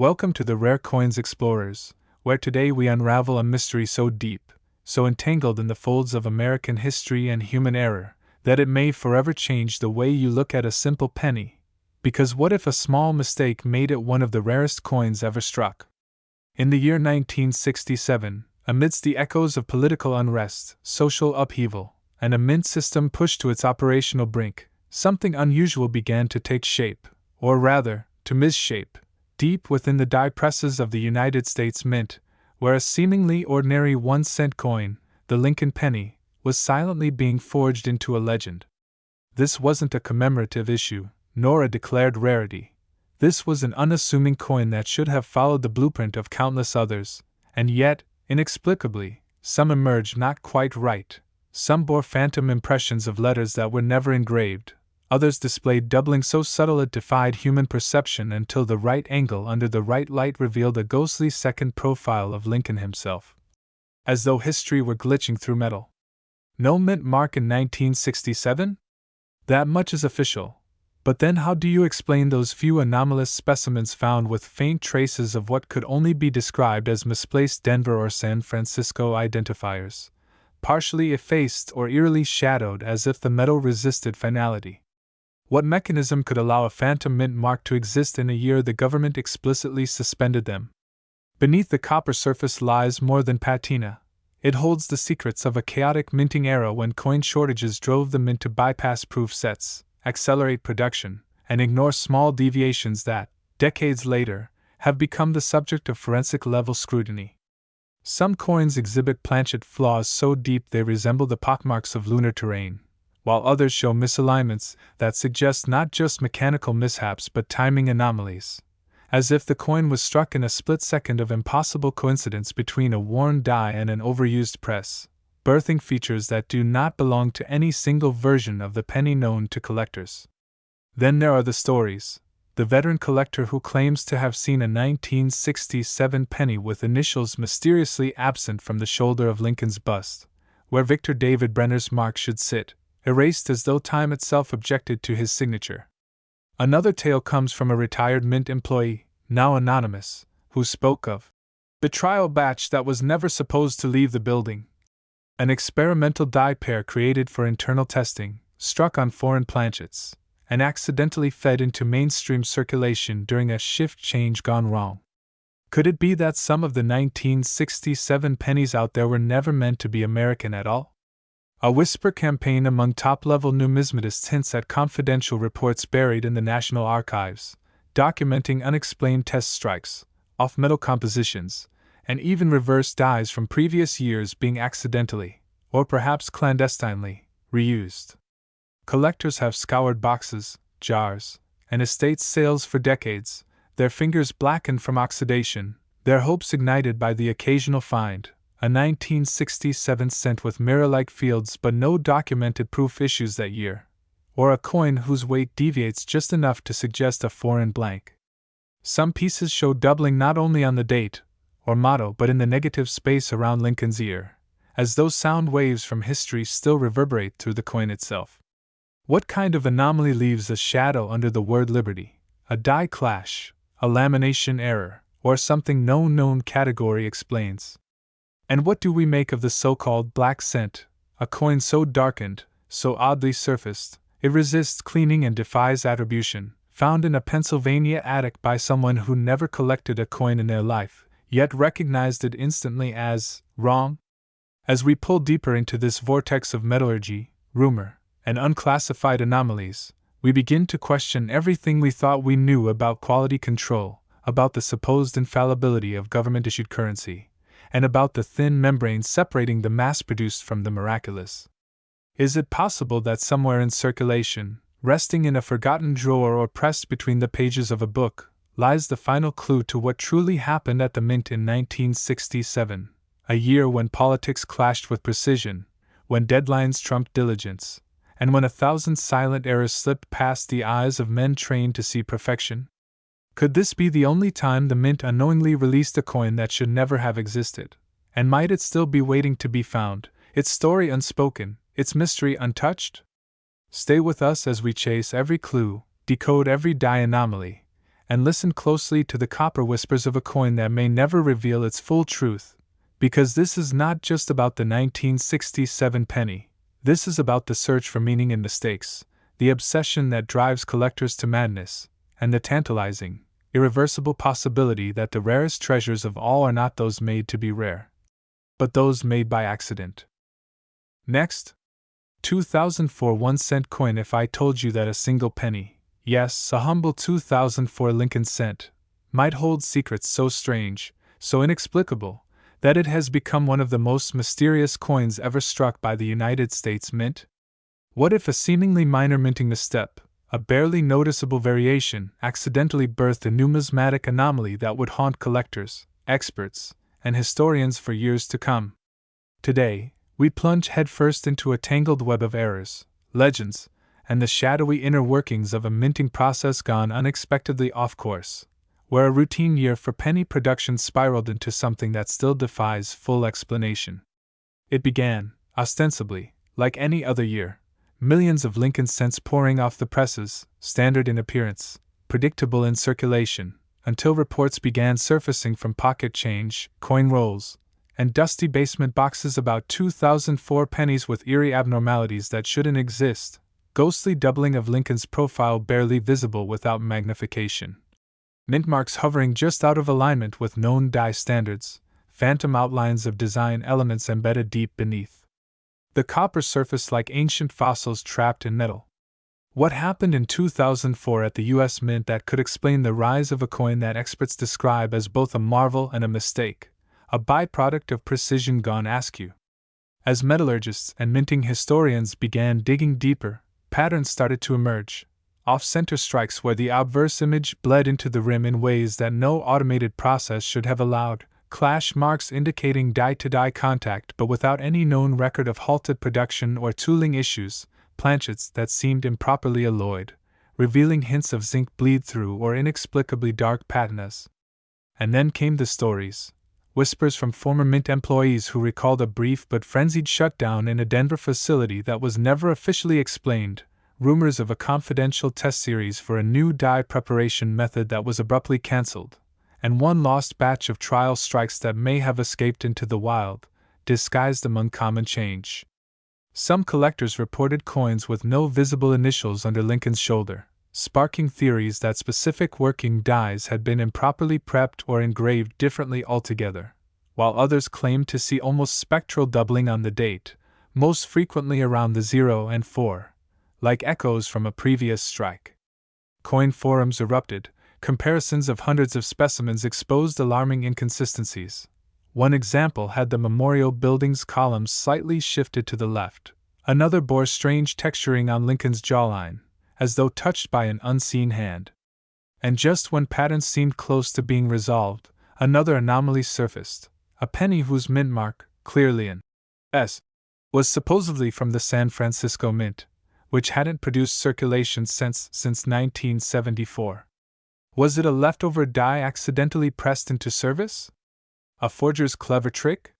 Welcome to the Rare Coins Explorers, where today we unravel a mystery so deep, so entangled in the folds of American history and human error, that it may forever change the way you look at a simple penny. Because what if a small mistake made it one of the rarest coins ever struck? In the year 1967, amidst the echoes of political unrest, social upheaval, and a mint system pushed to its operational brink, something unusual began to take shape, or rather, to misshape, deep within the die presses of the United States Mint, where a seemingly ordinary 1-cent coin, the Lincoln penny, was silently being forged into a legend. This wasn't a commemorative issue, nor a declared rarity. This was an unassuming coin that should have followed the blueprint of countless others, and yet, inexplicably, some emerged not quite right. Some bore phantom impressions of letters that were never engraved. Others displayed doubling so subtle it defied human perception until the right angle under the right light revealed a ghostly second profile of Lincoln himself. As though history were glitching through metal. No mint mark in 1967? That much is official. But then how do you explain those few anomalous specimens found with faint traces of what could only be described as misplaced Denver or San Francisco identifiers, partially effaced or eerily shadowed as if the metal resisted finality? What mechanism could allow a phantom mint mark to exist in a year the government explicitly suspended them? Beneath the copper surface lies more than patina. It holds the secrets of a chaotic minting era when coin shortages drove the mint to bypass proof sets, accelerate production, and ignore small deviations that, decades later, have become the subject of forensic-level scrutiny. Some coins exhibit planchet flaws so deep they resemble the pockmarks of lunar terrain, while others show misalignments that suggest not just mechanical mishaps but timing anomalies, as if the coin was struck in a split second of impossible coincidence between a worn die and an overused press, birthing features that do not belong to any single version of the penny known to collectors. Then there are the stories. The veteran collector who claims to have seen a 1967 penny with initials mysteriously absent from the shoulder of Lincoln's bust, where Victor David Brenner's mark should sit, erased as though time itself objected to his signature. Another tale comes from a retired mint employee, now anonymous, who spoke of the trial batch that was never supposed to leave the building. An experimental die pair created for internal testing, struck on foreign planchets, and accidentally fed into mainstream circulation during a shift change gone wrong. Could it be that some of the 1967 pennies out there were never meant to be American at all? A whisper campaign among top-level numismatists hints at confidential reports buried in the National Archives, documenting unexplained test strikes, off-metal compositions, and even reverse dies from previous years being accidentally, or perhaps clandestinely, reused. Collectors have scoured boxes, jars, and estate sales for decades, their fingers blackened from oxidation, their hopes ignited by the occasional find. A 1967 cent with mirror-like fields but no documented proof issues that year, or a coin whose weight deviates just enough to suggest a foreign blank. Some pieces show doubling not only on the date or motto but in the negative space around Lincoln's ear, as though sound waves from history still reverberate through the coin itself. What kind of anomaly leaves a shadow under the word liberty? A die clash, a lamination error, or something no known category explains? And what do we make of the so-called black cent, a coin so darkened, so oddly surfaced, it resists cleaning and defies attribution, found in a Pennsylvania attic by someone who never collected a coin in their life, yet recognized it instantly as wrong? As we pull deeper into this vortex of metallurgy, rumor, and unclassified anomalies, we begin to question everything we thought we knew about quality control, about the supposed infallibility of government-issued currency, and about the thin membrane separating the mass-produced from the miraculous. Is it possible that somewhere in circulation, resting in a forgotten drawer or pressed between the pages of a book, lies the final clue to what truly happened at the Mint in 1967, a year when politics clashed with precision, when deadlines trumped diligence, and when 1,000 silent errors slipped past the eyes of men trained to see perfection? Could this be the only time the Mint unknowingly released a coin that should never have existed? And might it still be waiting to be found, its story unspoken, its mystery untouched? Stay with us as we chase every clue, decode every die anomaly, and listen closely to the copper whispers of a coin that may never reveal its full truth, because this is not just about the 1967 penny. This is about the search for meaning in mistakes, the obsession that drives collectors to madness, and the tantalizing, irreversible possibility that the rarest treasures of all are not those made to be rare, but those made by accident. Next, 2004 1-cent coin. If I told you that a single penny, yes, a humble 2004 Lincoln cent, might hold secrets so strange, so inexplicable, that it has become one of the most mysterious coins ever struck by the United States Mint? What if a seemingly minor minting misstep, a barely noticeable variation, accidentally birthed a numismatic anomaly that would haunt collectors, experts, and historians for years to come? Today, we plunge headfirst into a tangled web of errors, legends, and the shadowy inner workings of a minting process gone unexpectedly off course, where a routine year for penny production spiraled into something that still defies full explanation. It began, ostensibly, like any other year, millions of Lincoln cents pouring off the presses, standard in appearance, predictable in circulation, until reports began surfacing from pocket change, coin rolls, and dusty basement boxes about 2004 pennies with eerie abnormalities that shouldn't exist, ghostly doubling of Lincoln's profile barely visible without magnification, mint marks hovering just out of alignment with known die standards, phantom outlines of design elements embedded deep beneath. The copper surfaced like ancient fossils trapped in metal. What happened in 2004 at the U.S. Mint that could explain the rise of a coin that experts describe as both a marvel and a mistake, a byproduct of precision gone askew? As metallurgists and minting historians began digging deeper, patterns started to emerge, off-center strikes where the obverse image bled into the rim in ways that no automated process should have allowed, clash marks indicating die-to-die contact but without any known record of halted production or tooling issues, planchets that seemed improperly alloyed, revealing hints of zinc bleed-through or inexplicably dark patinas. And then came the stories, whispers from former Mint employees who recalled a brief but frenzied shutdown in a Denver facility that was never officially explained, rumors of a confidential test series for a new die preparation method that was abruptly cancelled, and one lost batch of trial strikes that may have escaped into the wild, disguised among common change. Some collectors reported coins with no visible initials under Lincoln's shoulder, sparking theories that specific working dies had been improperly prepped or engraved differently altogether, while others claimed to see almost spectral doubling on the date, most frequently around the 0 and 4, like echoes from a previous strike. Coin forums erupted. Comparisons of hundreds of specimens exposed alarming inconsistencies. One example had the memorial building's columns slightly shifted to the left. Another bore strange texturing on Lincoln's jawline, as though touched by an unseen hand. And just when patterns seemed close to being resolved, another anomaly surfaced, a penny whose mint mark, clearly an S, was supposedly from the San Francisco Mint, which hadn't produced circulation since 1974. Was it a leftover die accidentally pressed into service? A forger's clever trick?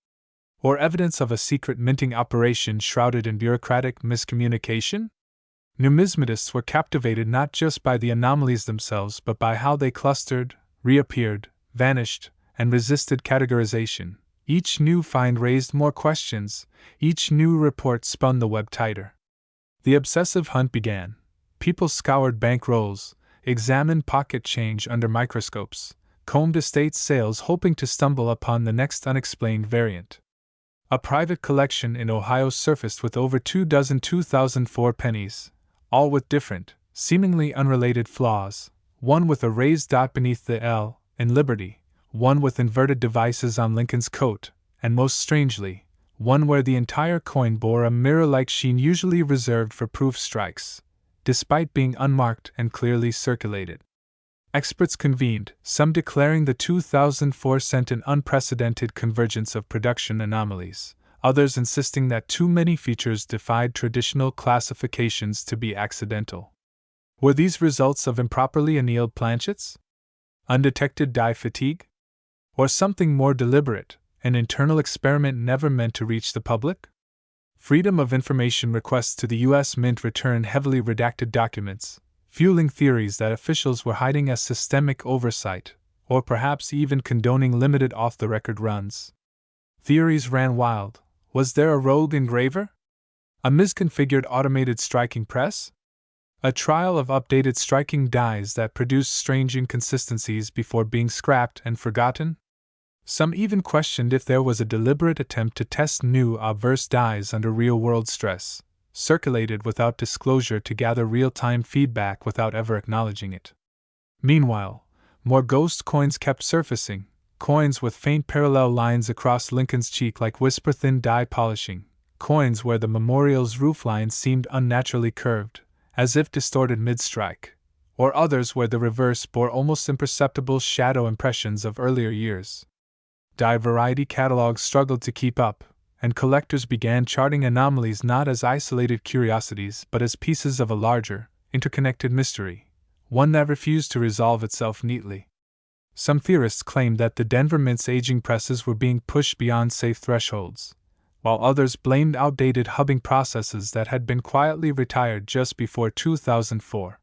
Or evidence of a secret minting operation shrouded in bureaucratic miscommunication? Numismatists were captivated not just by the anomalies themselves but by how they clustered, reappeared, vanished, and resisted categorization. Each new find raised more questions, each new report spun the web tighter. The obsessive hunt began. People scoured bank rolls, examined pocket change under microscopes, combed estate sales hoping to stumble upon the next unexplained variant. A private collection in Ohio surfaced with over 24 2004 pennies, all with different, seemingly unrelated flaws, one with a raised dot beneath the L, in Liberty, one with inverted devices on Lincoln's coat, and most strangely, one where the entire coin bore a mirror-like sheen usually reserved for proof strikes, despite being unmarked and clearly circulated. Experts convened, some declaring the 2004 cent an unprecedented convergence of production anomalies, others insisting that too many features defied traditional classifications to be accidental. Were these results of improperly annealed planchets? Undetected die fatigue? Or something more deliberate, an internal experiment never meant to reach the public? Freedom of Information requests to the U.S. Mint return heavily redacted documents, fueling theories that officials were hiding as systemic oversight, or perhaps even condoning limited off-the-record runs. Theories ran wild. Was there a rogue engraver? A misconfigured automated striking press? A trial of updated striking dies that produced strange inconsistencies before being scrapped and forgotten? Some even questioned if there was a deliberate attempt to test new obverse dies under real-world stress, circulated without disclosure to gather real-time feedback without ever acknowledging it. Meanwhile, more ghost coins kept surfacing, coins with faint parallel lines across Lincoln's cheek like whisper-thin die polishing, coins where the memorial's roofline seemed unnaturally curved, as if distorted mid-strike, or others where the reverse bore almost imperceptible shadow impressions of earlier years. Die variety catalogs struggled to keep up, and collectors began charting anomalies not as isolated curiosities but as pieces of a larger, interconnected mystery, one that refused to resolve itself neatly. Some theorists claimed that the Denver Mint's aging presses were being pushed beyond safe thresholds, while others blamed outdated hubbing processes that had been quietly retired just before 2004.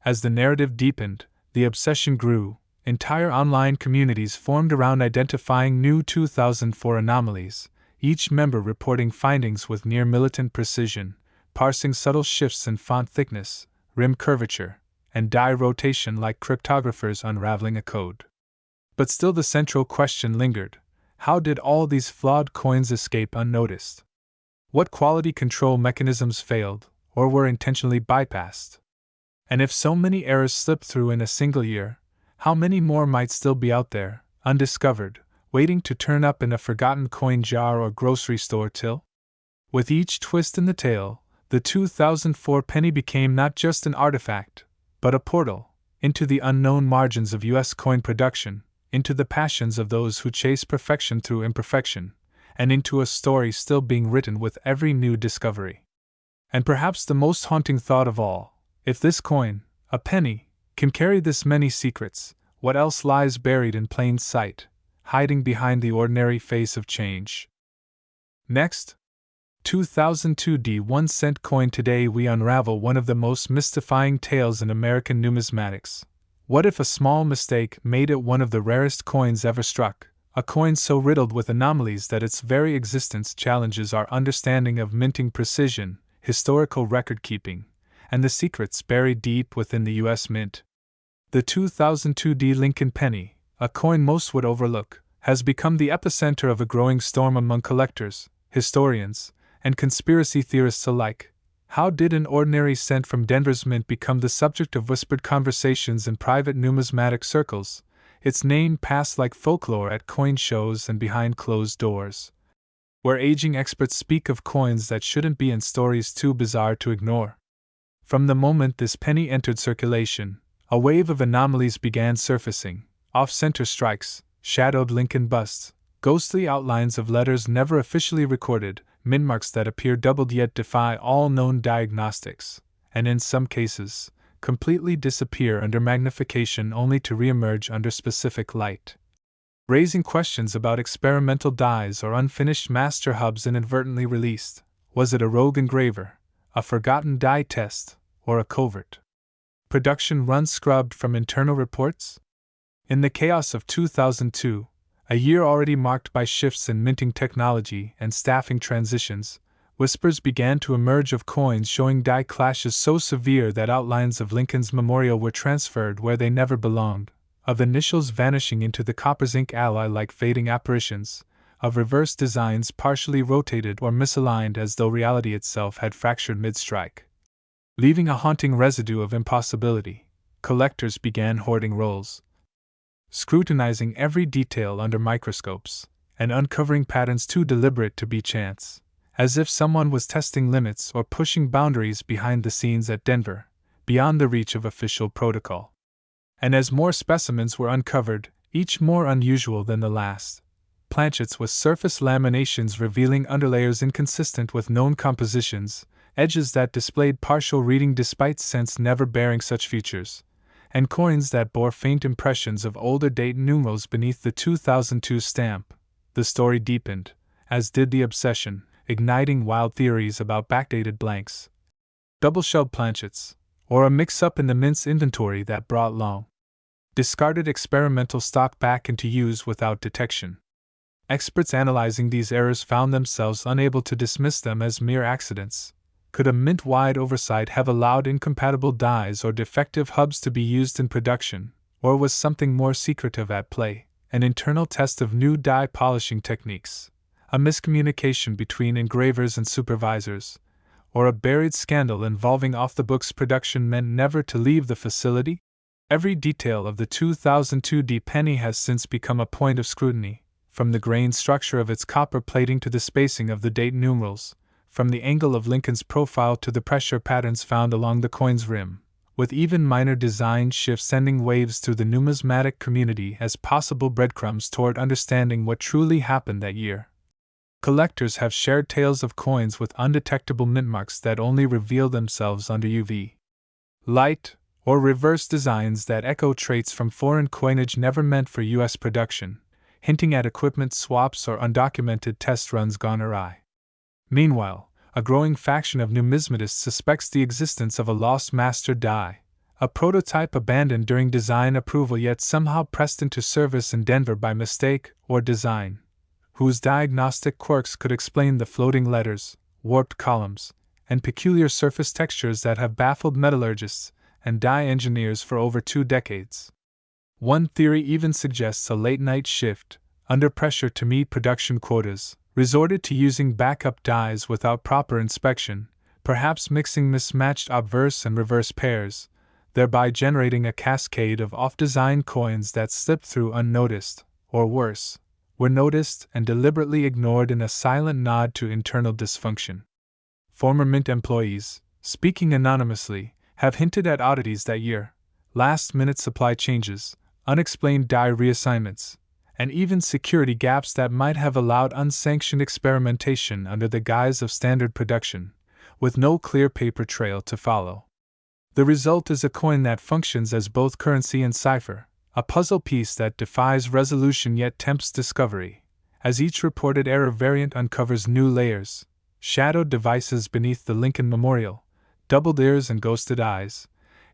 As the narrative deepened, the obsession grew. Entire online communities formed around identifying new 2004 anomalies, each member reporting findings with near militant precision, parsing subtle shifts in font thickness, rim curvature, and die rotation like cryptographers unraveling a code. But still the central question lingered: how did all these flawed coins escape unnoticed? What quality control mechanisms failed, or were intentionally bypassed? And if so many errors slipped through in a single year, how many more might still be out there, undiscovered, waiting to turn up in a forgotten coin jar or grocery store till? With each twist in the tale, the 2004 penny became not just an artifact, but a portal into the unknown margins of U.S. coin production, into the passions of those who chase perfection through imperfection, and into a story still being written with every new discovery. And perhaps the most haunting thought of all: if this coin, a penny, can carry this many secrets, what else lies buried in plain sight, hiding behind the ordinary face of change? Next, 2002 D1 cent coin. Today we unravel one of the most mystifying tales in American numismatics. What if a small mistake made it one of the rarest coins ever struck, a coin so riddled with anomalies that its very existence challenges our understanding of minting precision, historical record-keeping, and the secrets buried deep within the U.S. Mint? The 2002 D Lincoln penny, a coin most would overlook, has become the epicenter of a growing storm among collectors, historians, and conspiracy theorists alike. How did an ordinary cent from Denver's Mint become the subject of whispered conversations in private numismatic circles, its name passed like folklore at coin shows and behind closed doors, where aging experts speak of coins that shouldn't be in stories too bizarre to ignore? From the moment this penny entered circulation, a wave of anomalies began surfacing: off-center strikes, shadowed Lincoln busts, ghostly outlines of letters never officially recorded, mintmarks that appear doubled yet defy all known diagnostics, and in some cases, completely disappear under magnification only to reemerge under specific light, raising questions about experimental dies or unfinished master hubs inadvertently released. Was it a rogue engraver, a forgotten die test, or a covert production run scrubbed from internal reports? In the chaos of 2002, a year already marked by shifts in minting technology and staffing transitions, whispers began to emerge of coins showing die clashes so severe that outlines of Lincoln's memorial were transferred where they never belonged, of initials vanishing into the copper zinc alloy like fading apparitions, of reverse designs partially rotated or misaligned as though reality itself had fractured mid-strike. Leaving a haunting residue of impossibility, collectors began hoarding rolls, scrutinizing every detail under microscopes, and uncovering patterns too deliberate to be chance, as if someone was testing limits or pushing boundaries behind the scenes at Denver, beyond the reach of official protocol. And as more specimens were uncovered, each more unusual than the last, planchets with surface laminations revealing underlayers inconsistent with known compositions, edges that displayed partial reading despite cents never bearing such features, and coins that bore faint impressions of older date numerals beneath the 2002 stamp. The story deepened, as did the obsession, igniting wild theories about backdated blanks, double-shelled planchets, or a mix-up in the mint's inventory that brought long discarded experimental stock back into use without detection. Experts analyzing these errors found themselves unable to dismiss them as mere accidents. Could a mint-wide oversight have allowed incompatible dies or defective hubs to be used in production, or was something more secretive at play, an internal test of new die polishing techniques, a miscommunication between engravers and supervisors, or a buried scandal involving off-the-books production meant never to leave the facility? Every detail of the 2002 penny has since become a point of scrutiny, from the grain structure of its copper plating to the spacing of the date numerals, from the angle of Lincoln's profile to the pressure patterns found along the coin's rim, with even minor design shifts sending waves through the numismatic community as possible breadcrumbs toward understanding what truly happened that year. Collectors have shared tales of coins with undetectable mint marks that only reveal themselves under UV light, or reverse designs that echo traits from foreign coinage never meant for U.S. production, hinting at equipment swaps or undocumented test runs gone awry. Meanwhile, a growing faction of numismatists suspects the existence of a lost master die, a prototype abandoned during design approval yet somehow pressed into service in Denver by mistake or design, whose diagnostic quirks could explain the floating letters, warped columns, and peculiar surface textures that have baffled metallurgists and die engineers for over 2 decades. One theory even suggests a late-night shift, under pressure to meet production quotas, resorted to using backup dies without proper inspection, perhaps mixing mismatched obverse and reverse pairs, thereby generating a cascade of off-design coins that slipped through unnoticed, or worse, were noticed and deliberately ignored in a silent nod to internal dysfunction. Former Mint employees, speaking anonymously, have hinted at oddities that year: last-minute supply changes, unexplained die reassignments, and even security gaps that might have allowed unsanctioned experimentation under the guise of standard production, with no clear paper trail to follow. The result is a coin that functions as both currency and cipher, a puzzle piece that defies resolution yet tempts discovery, as each reported error variant uncovers new layers, shadowed devices beneath the Lincoln Memorial, doubled ears and ghosted eyes,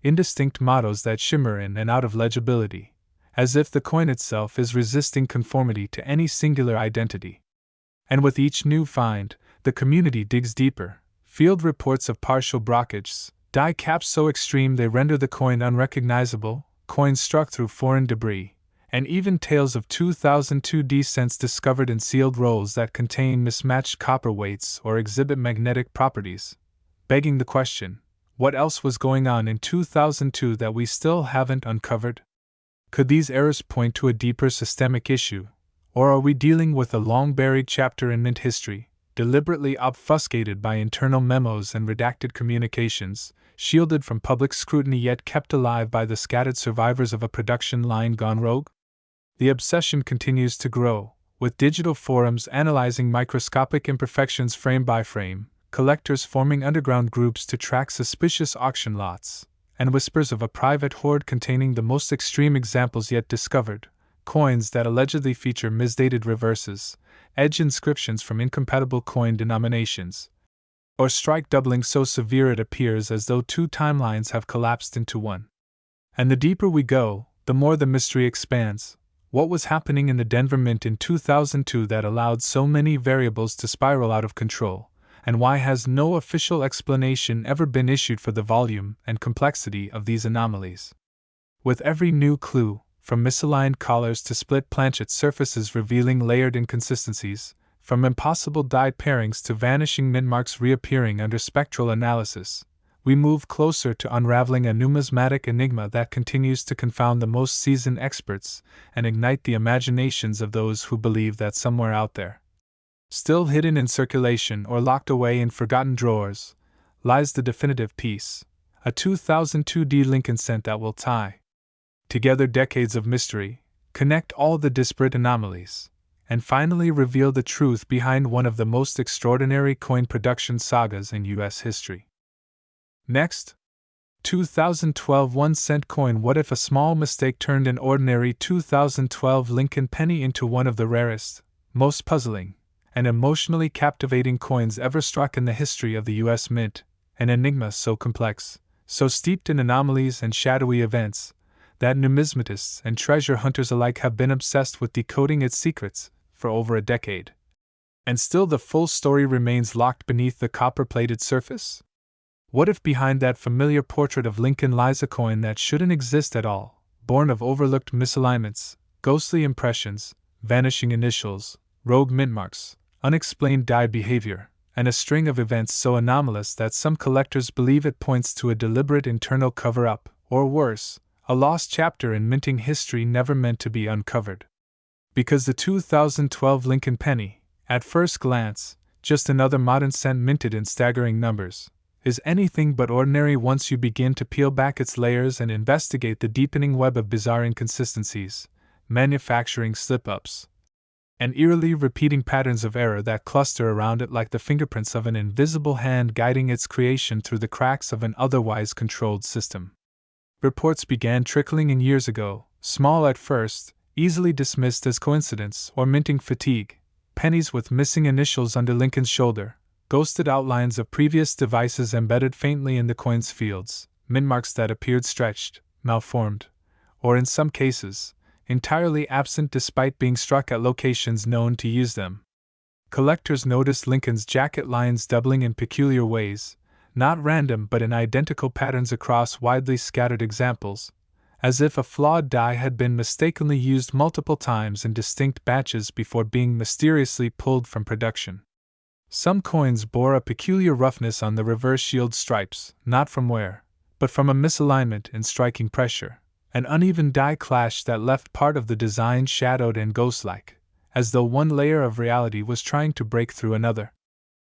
indistinct mottos that shimmer in and out of legibility, as if the coin itself is resisting conformity to any singular identity. And with each new find, the community digs deeper. Field reports of partial brockages, die caps so extreme they render the coin unrecognizable, coins struck through foreign debris, and even tales of 2002 cents discovered in sealed rolls that contain mismatched copper weights or exhibit magnetic properties, begging the question, what else was going on in 2002 that we still haven't uncovered? Could these errors point to a deeper systemic issue, or are we dealing with a long-buried chapter in mint history, deliberately obfuscated by internal memos and redacted communications, shielded from public scrutiny yet kept alive by the scattered survivors of a production line gone rogue? The obsession continues to grow, with digital forums analyzing microscopic imperfections frame by frame, collectors forming underground groups to track suspicious auction lots, and whispers of a private hoard containing the most extreme examples yet discovered, coins that allegedly feature misdated reverses, edge inscriptions from incompatible coin denominations, or strike doubling so severe it appears as though 2 timelines have collapsed into one. And the deeper we go, the more the mystery expands. What was happening in the Denver Mint in 2002 that allowed so many variables to spiral out of control? And why has no official explanation ever been issued for the volume and complexity of these anomalies? With every new clue, from misaligned collars to split planchet surfaces revealing layered inconsistencies, from impossible die pairings to vanishing mint marks reappearing under spectral analysis, we move closer to unraveling a numismatic enigma that continues to confound the most seasoned experts and ignite the imaginations of those who believe that somewhere out there, still hidden in circulation or locked away in forgotten drawers, lies the definitive piece, a 2002 Lincoln cent that will tie together decades of mystery, connect all the disparate anomalies, and finally reveal the truth behind one of the most extraordinary coin production sagas in U.S. history. Next, 2012 1-cent coin. What if a small mistake turned an ordinary 2012 Lincoln penny into one of the rarest, most puzzling, and emotionally captivating coins ever struck in the history of the U.S. Mint, an enigma so complex, so steeped in anomalies and shadowy events that numismatists and treasure hunters alike have been obsessed with decoding its secrets for over a decade. And still the full story remains locked beneath the copper-plated surface? What if behind that familiar portrait of Lincoln lies a coin that shouldn't exist at all, born of overlooked misalignments, ghostly impressions, vanishing initials, rogue mint marks, unexplained die behavior, and a string of events so anomalous that some collectors believe it points to a deliberate internal cover-up, or worse, a lost chapter in minting history never meant to be uncovered? Because the 2012 Lincoln penny, at first glance, just another modern cent minted in staggering numbers, is anything but ordinary once you begin to peel back its layers and investigate the deepening web of bizarre inconsistencies, manufacturing slip-ups, and eerily repeating patterns of error that cluster around it like the fingerprints of an invisible hand guiding its creation through the cracks of an otherwise controlled system. Reports began trickling in years ago, small at first, easily dismissed as coincidence or minting fatigue, pennies with missing initials under Lincoln's shoulder, ghosted outlines of previous devices embedded faintly in the coin's fields, mint marks that appeared stretched, malformed, or in some cases, entirely absent despite being struck at locations known to use them. Collectors noticed Lincoln's jacket lines doubling in peculiar ways, not random but in identical patterns across widely scattered examples, as if a flawed die had been mistakenly used multiple times in distinct batches before being mysteriously pulled from production. Some coins bore a peculiar roughness on the reverse shield stripes, not from wear, but from a misalignment in striking pressure, an uneven die clash that left part of the design shadowed and ghost-like, as though one layer of reality was trying to break through another.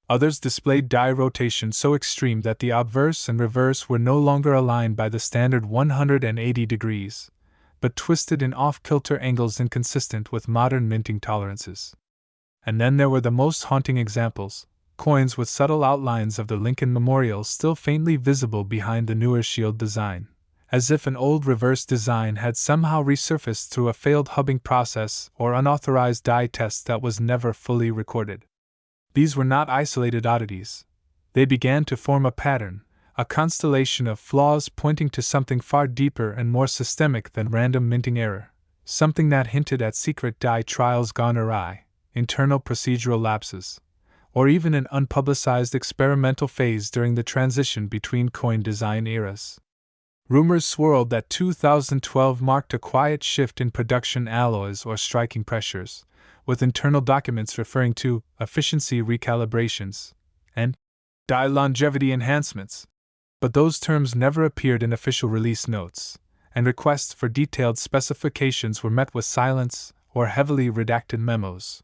Others displayed die rotation so extreme that the obverse and reverse were no longer aligned by the standard 180 degrees, but twisted in off-kilter angles inconsistent with modern minting tolerances. And then there were the most haunting examples, coins with subtle outlines of the Lincoln Memorial still faintly visible behind the newer shield design, as if an old reverse design had somehow resurfaced through a failed hubbing process or unauthorized die test that was never fully recorded. These were not isolated oddities. They began to form a pattern, a constellation of flaws pointing to something far deeper and more systemic than random minting error, something that hinted at secret die trials gone awry, internal procedural lapses, or even an unpublicized experimental phase during the transition between coin design eras. Rumors swirled that 2012 marked a quiet shift in production alloys or striking pressures, with internal documents referring to efficiency recalibrations and die longevity enhancements. But those terms never appeared in official release notes, and requests for detailed specifications were met with silence or heavily redacted memos.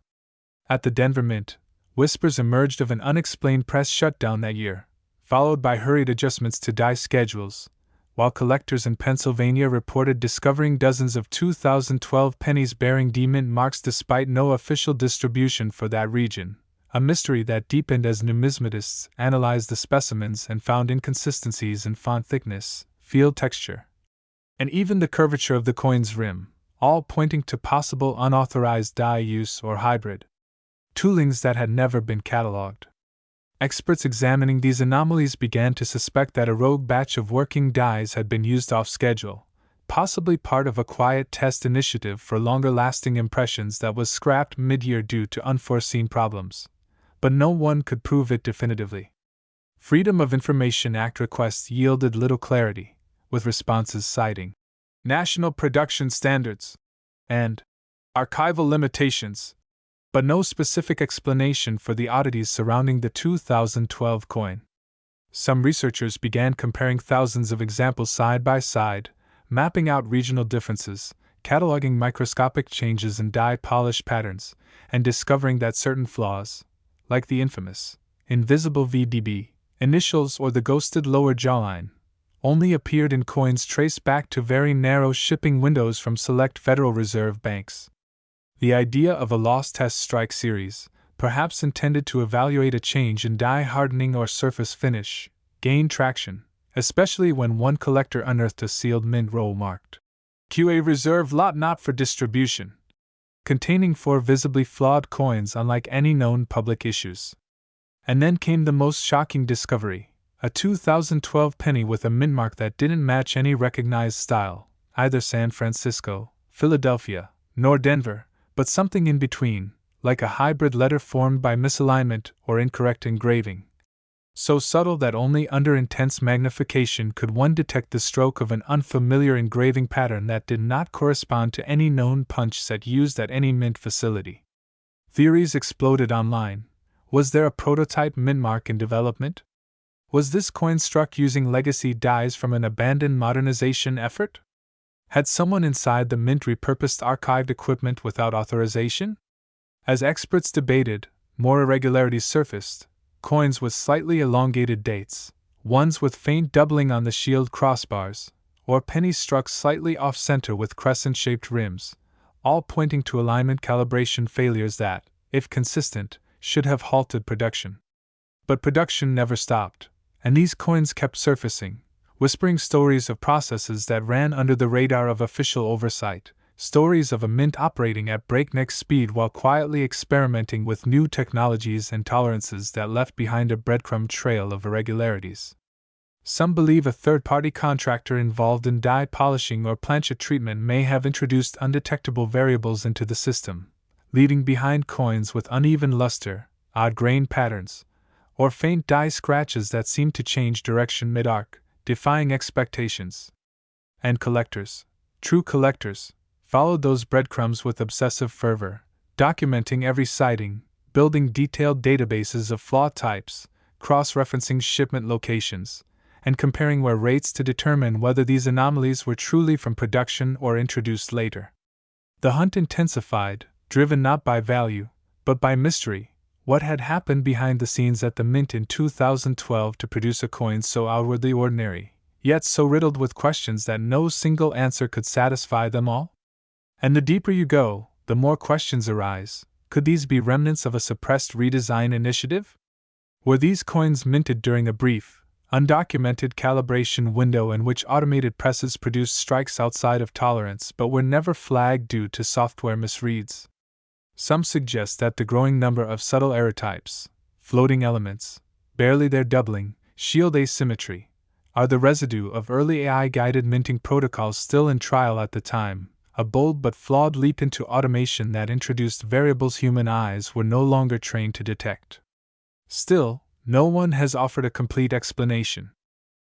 At the Denver Mint, whispers emerged of an unexplained press shutdown that year, followed by hurried adjustments to die schedules, while collectors in Pennsylvania reported discovering dozens of 2012 pennies bearing D-mint marks despite no official distribution for that region, a mystery that deepened as numismatists analyzed the specimens and found inconsistencies in font thickness, field texture, and even the curvature of the coin's rim, all pointing to possible unauthorized die use or hybrid toolings that had never been catalogued. Experts examining these anomalies began to suspect that a rogue batch of working dies had been used off schedule, possibly part of a quiet test initiative for longer-lasting impressions that was scrapped mid-year due to unforeseen problems. But no one could prove it definitively. Freedom of Information Act requests yielded little clarity, with responses citing national production standards and archival limitations, but no specific explanation for the oddities surrounding the 2012 coin. Some researchers began comparing thousands of examples side by side, mapping out regional differences, cataloging microscopic changes in die polish patterns, and discovering that certain flaws, like the infamous invisible VDB initials or the ghosted lower jawline, only appeared in coins traced back to very narrow shipping windows from select Federal Reserve banks. The idea of a lost test strike series, perhaps intended to evaluate a change in die hardening or surface finish, gained traction, especially when one collector unearthed a sealed mint roll marked QA Reserve Lot Not for Distribution, containing 4 visibly flawed coins unlike any known public issues. And then came the most shocking discovery, A 2012 penny with a mint mark that didn't match any recognized style, either San Francisco, Philadelphia, nor Denver, but something in between, like a hybrid letter formed by misalignment or incorrect engraving. So subtle that only under intense magnification could one detect the stroke of an unfamiliar engraving pattern that did not correspond to any known punch set used at any mint facility. Theories exploded online. Was there a prototype mint mark in development? Was this coin struck using legacy dies from an abandoned modernization effort? Had someone inside the mint repurposed archived equipment without authorization? As experts debated, more irregularities surfaced. Coins with slightly elongated dates, ones with faint doubling on the shield crossbars, or pennies struck slightly off-center with crescent-shaped rims, all pointing to alignment calibration failures that, if consistent, should have halted production. But production never stopped, and these coins kept surfacing, whispering stories of processes that ran under the radar of official oversight, stories of a mint operating at breakneck speed while quietly experimenting with new technologies and tolerances that left behind a breadcrumb trail of irregularities. Some believe a third-party contractor involved in die polishing or planchet treatment may have introduced undetectable variables into the system, leaving behind coins with uneven luster, odd grain patterns, or faint die scratches that seem to change direction mid-arc, defying expectations. And collectors, true collectors, followed those breadcrumbs with obsessive fervor, documenting every sighting, building detailed databases of flaw types, cross-referencing shipment locations, and comparing wear rates to determine whether these anomalies were truly from production or introduced later. The hunt intensified, driven not by value, but by mystery. What had happened behind the scenes at the mint in 2012 to produce a coin so outwardly ordinary, yet so riddled with questions that no single answer could satisfy them all? And the deeper you go, the more questions arise. Could these be remnants of a suppressed redesign initiative? Were these coins minted during a brief, undocumented calibration window in which automated presses produced strikes outside of tolerance but were never flagged due to software misreads? Some suggest that the growing number of subtle error types, floating elements, barely their doubling, shield asymmetry, are the residue of early AI-guided minting protocols still in trial at the time, a bold but flawed leap into automation that introduced variables human eyes were no longer trained to detect. Still, no one has offered a complete explanation.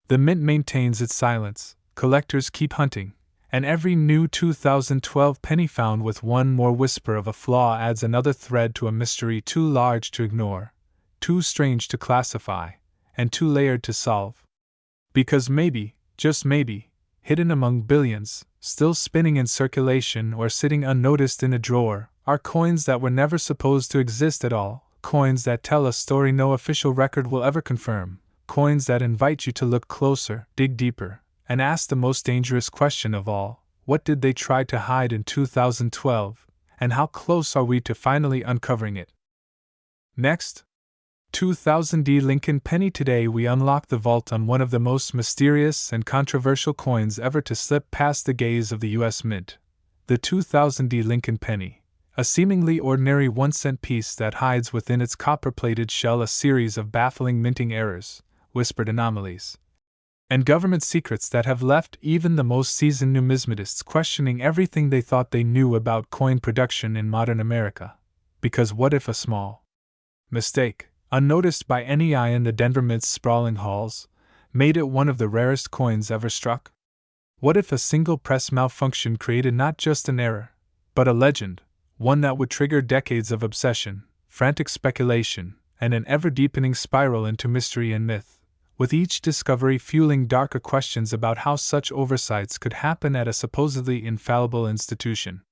The mint maintains its silence, collectors keep hunting, and every new 2012 penny found with one more whisper of a flaw adds another thread to a mystery too large to ignore, too strange to classify, and too layered to solve. Because maybe, just maybe, hidden among billions, still spinning in circulation or sitting unnoticed in a drawer, are coins that were never supposed to exist at all, coins that tell a story no official record will ever confirm, coins that invite you to look closer, dig deeper, and ask the most dangerous question of all: what did they try to hide in 2012, and how close are we to finally uncovering it? Next, 2000 Lincoln penny. Today we unlock the vault on one of the most mysterious and controversial coins ever to slip past the gaze of the U.S. Mint, the 2000 Lincoln penny, a seemingly ordinary 1-cent piece that hides within its copper-plated shell a series of baffling minting errors, whispered anomalies, and government secrets that have left even the most seasoned numismatists questioning everything they thought they knew about coin production in modern America. Because what if a small mistake, unnoticed by any eye in the Denver Mint's sprawling halls, made it one of the rarest coins ever struck? What if a single press malfunction created not just an error, but a legend, one that would trigger decades of obsession, frantic speculation, and an ever-deepening spiral into mystery and myth, with each discovery fueling darker questions about how such oversights could happen at a supposedly infallible institution?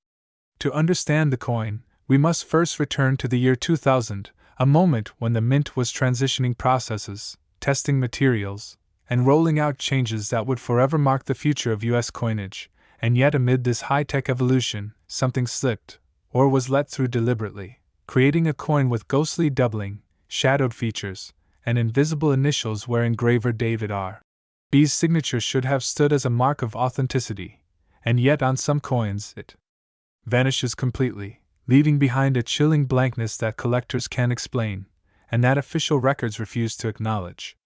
To understand the coin, we must first return to the year 2000, a moment when the Mint was transitioning processes, testing materials, and rolling out changes that would forever mark the future of U.S. coinage. And yet amid this high-tech evolution, something slipped, or was let through deliberately, creating a coin with ghostly doubling, shadowed features, and invisible initials where engraver David R. B's signature should have stood as a mark of authenticity, and yet on some coins it vanishes completely, leaving behind a chilling blankness that collectors can't explain, and that official records refuse to acknowledge.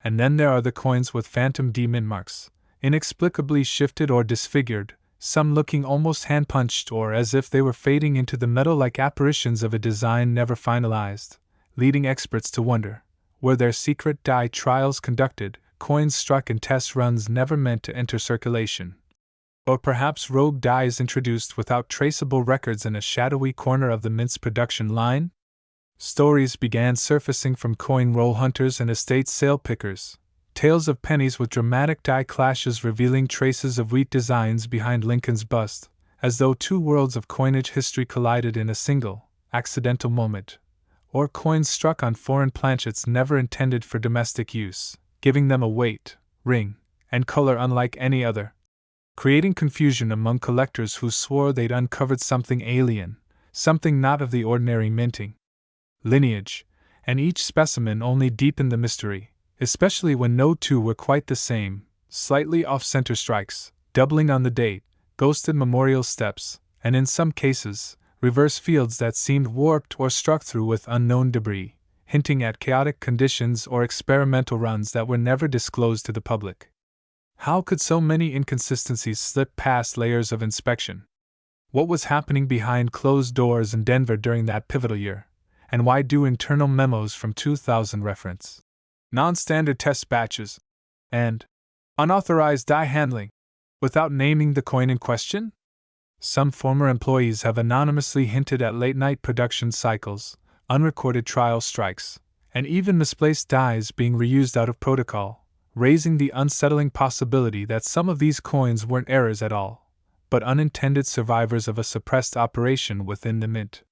And then there are the coins with phantom mint marks, inexplicably shifted or disfigured, some looking almost hand-punched or as if they were fading into the metal like apparitions of a design never finalized, leading experts to wonder, were there secret die trials conducted, coins struck in test runs never meant to enter circulation? Or perhaps rogue dies introduced without traceable records in a shadowy corner of the mint's production line? Stories began surfacing from coin roll hunters and estate sale pickers, tales of pennies with dramatic die clashes revealing traces of wheat designs behind Lincoln's bust, as though two worlds of coinage history collided in a single, accidental moment, or coins struck on foreign planchets never intended for domestic use, giving them a weight, ring, and color unlike any other, creating confusion among collectors who swore they'd uncovered something alien, something not of the ordinary minting lineage, and each specimen only deepened the mystery, especially when no two were quite the same, slightly off-center strikes, doubling on the date, ghosted memorial steps, and in some cases, reverse fields that seemed warped or struck through with unknown debris, hinting at chaotic conditions or experimental runs that were never disclosed to the public. How could so many inconsistencies slip past layers of inspection? What was happening behind closed doors in Denver during that pivotal year? And why do internal memos from 2000 reference non-standard test batches and unauthorized die handling without naming the coin in question? Some former employees have anonymously hinted at late-night production cycles, unrecorded trial strikes, and even misplaced dies being reused out of protocol, raising the unsettling possibility that some of these coins weren't errors at all, but unintended survivors of a suppressed operation within the mint.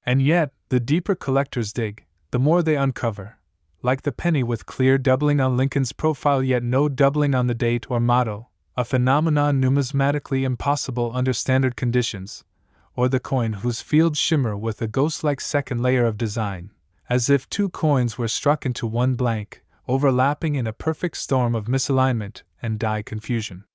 And yet, the deeper collectors dig, the more they uncover, like the penny with clear doubling on Lincoln's profile yet no doubling on the date or motto, a phenomenon numismatically impossible under standard conditions, or the coin whose fields shimmer with a ghost-like second layer of design, as if two coins were struck into one blank, overlapping in a perfect storm of misalignment and die confusion.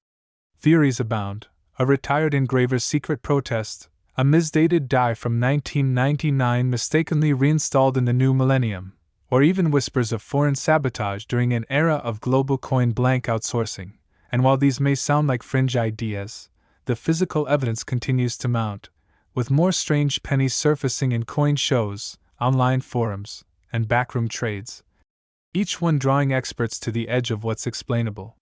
Theories abound: a retired engraver's secret protest, a misdated die from 1999 mistakenly reinstalled in the new millennium, or even whispers of foreign sabotage during an era of global coin blank outsourcing. And while these may sound like fringe ideas, the physical evidence continues to mount, with more strange pennies surfacing in coin shows, online forums, and backroom trades, each one drawing experts to the edge of what's explainable.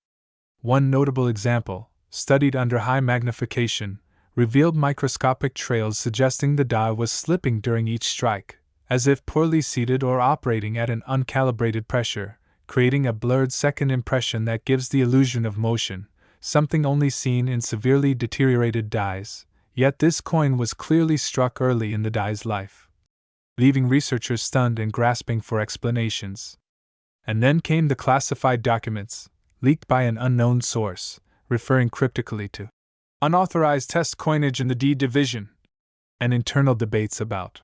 One notable example, studied under high magnification, revealed microscopic trails suggesting the die was slipping during each strike, as if poorly seated or operating at an uncalibrated pressure, creating a blurred second impression that gives the illusion of motion, something only seen in severely deteriorated dies. Yet this coin was clearly struck early in the die's life, leaving researchers stunned and grasping for explanations. And then came the classified documents, leaked by an unknown source, referring cryptically to unauthorized test coinage in the D division, and internal debates about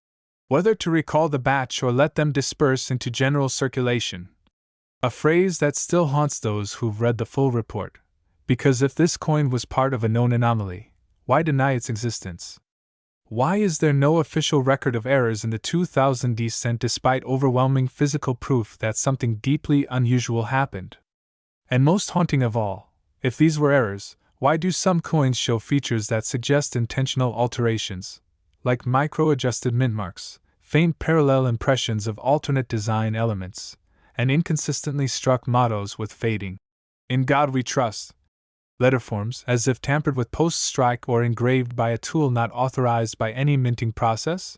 whether to recall the batch or let them disperse into general circulation. A phrase that still haunts those who've read the full report, because if this coin was part of a known anomaly, why deny its existence? Why is there no official record of errors in the 2000 descent despite overwhelming physical proof that something deeply unusual happened? And most haunting of all, if these were errors, why do some coins show features that suggest intentional alterations, like micro-adjusted mint marks, faint parallel impressions of alternate design elements, and inconsistently struck mottos with fading "In God We Trust" letterforms as if tampered with post-strike or engraved by a tool not authorized by any minting process?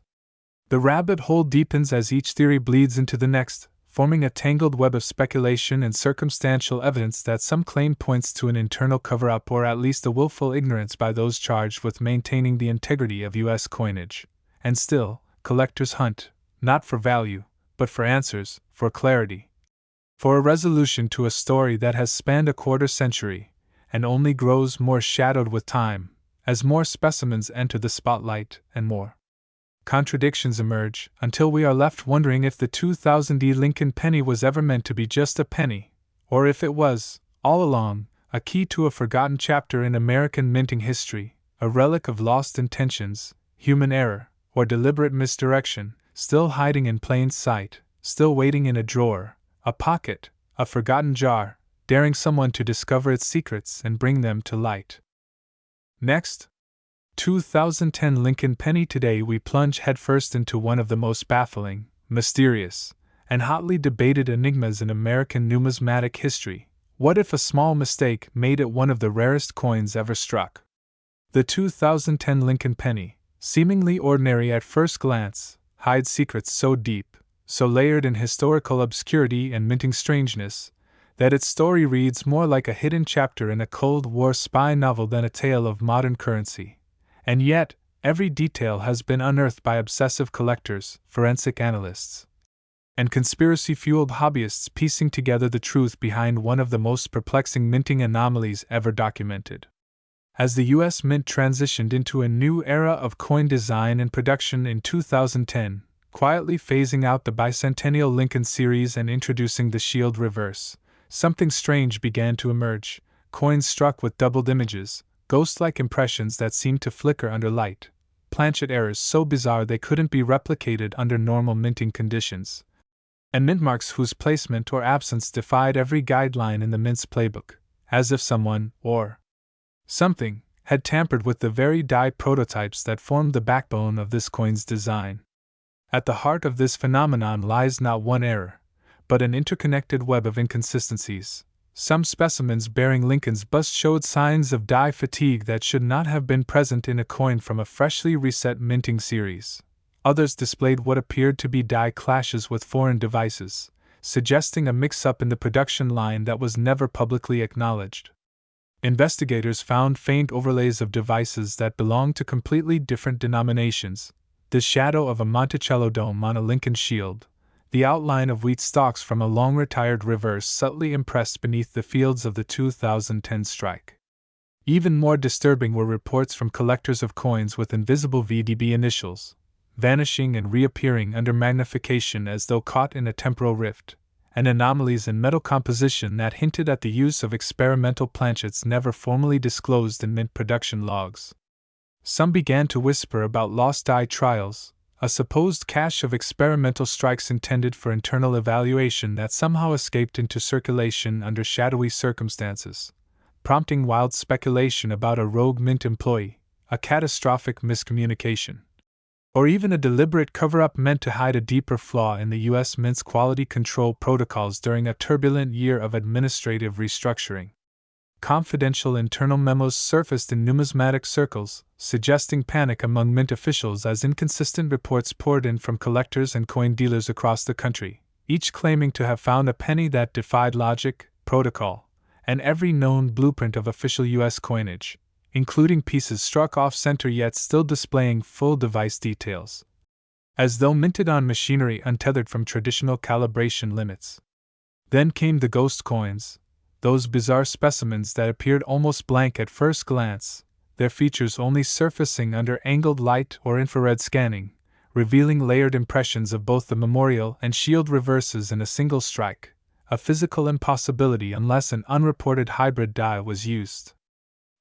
The rabbit hole deepens as each theory bleeds into the next, forming a tangled web of speculation and circumstantial evidence that some claim points to an internal cover-up or at least a willful ignorance by those charged with maintaining the integrity of U.S. coinage. And still, collectors hunt, not for value, but for answers, for clarity, for a resolution to a story that has spanned a quarter century, and only grows more shadowed with time, as more specimens enter the spotlight and more contradictions emerge, until we are left wondering if the 2000 Lincoln penny was ever meant to be just a penny, or if it was, all along, a key to a forgotten chapter in American minting history, a relic of lost intentions, human error, or deliberate misdirection, still hiding in plain sight, still waiting in a drawer, a pocket, a forgotten jar, daring someone to discover its secrets and bring them to light. Next, 2010 Lincoln penny. Today we plunge headfirst into one of the most baffling, mysterious, and hotly debated enigmas in American numismatic history. What if a small mistake made it one of the rarest coins ever struck? The 2010 Lincoln penny, seemingly ordinary at first glance, hides secrets so deep, so layered in historical obscurity and minting strangeness, that its story reads more like a hidden chapter in a Cold War spy novel than a tale of modern currency. And yet, every detail has been unearthed by obsessive collectors, forensic analysts, and conspiracy-fueled hobbyists piecing together the truth behind one of the most perplexing minting anomalies ever documented. As the U.S. Mint transitioned into a new era of coin design and production in 2010, quietly phasing out the bicentennial Lincoln series and introducing the shield reverse, something strange began to emerge: coins struck with doubled images, ghost-like impressions that seemed to flicker under light, planchet errors so bizarre they couldn't be replicated under normal minting conditions, and mint marks whose placement or absence defied every guideline in the Mint's playbook, as if someone, or something, had tampered with the very die prototypes that formed the backbone of this coin's design. At the heart of this phenomenon lies not one error, but an interconnected web of inconsistencies. Some specimens bearing Lincoln's bust showed signs of die fatigue that should not have been present in a coin from a freshly reset minting series. Others displayed what appeared to be die clashes with foreign devices, suggesting a mix-up in the production line that was never publicly acknowledged. Investigators found faint overlays of devices that belonged to completely different denominations: the shadow of a Monticello dome on a Lincoln shield, the outline of wheat stalks from a long-retired reverse subtly impressed beneath the fields of the 2010 strike. Even more disturbing were reports from collectors of coins with invisible VDB initials, vanishing and reappearing under magnification as though caught in a temporal rift, and anomalies in metal composition that hinted at the use of experimental planchets never formally disclosed in mint production logs. Some began to whisper about lost die trials, a supposed cache of experimental strikes intended for internal evaluation that somehow escaped into circulation under shadowy circumstances, prompting wild speculation about a rogue mint employee, a catastrophic miscommunication, or even a deliberate cover-up meant to hide a deeper flaw in the U.S. Mint's quality control protocols during a turbulent year of administrative restructuring. Confidential internal memos surfaced in numismatic circles, suggesting panic among Mint officials as inconsistent reports poured in from collectors and coin dealers across the country, each claiming to have found a penny that defied logic, protocol, and every known blueprint of official U.S. coinage, including pieces struck off-center yet still displaying full device details, as though minted on machinery untethered from traditional calibration limits. Then came the ghost coins, those bizarre specimens that appeared almost blank at first glance, their features only surfacing under angled light or infrared scanning, revealing layered impressions of both the memorial and shield reverses in a single strike, a physical impossibility unless an unreported hybrid die was used.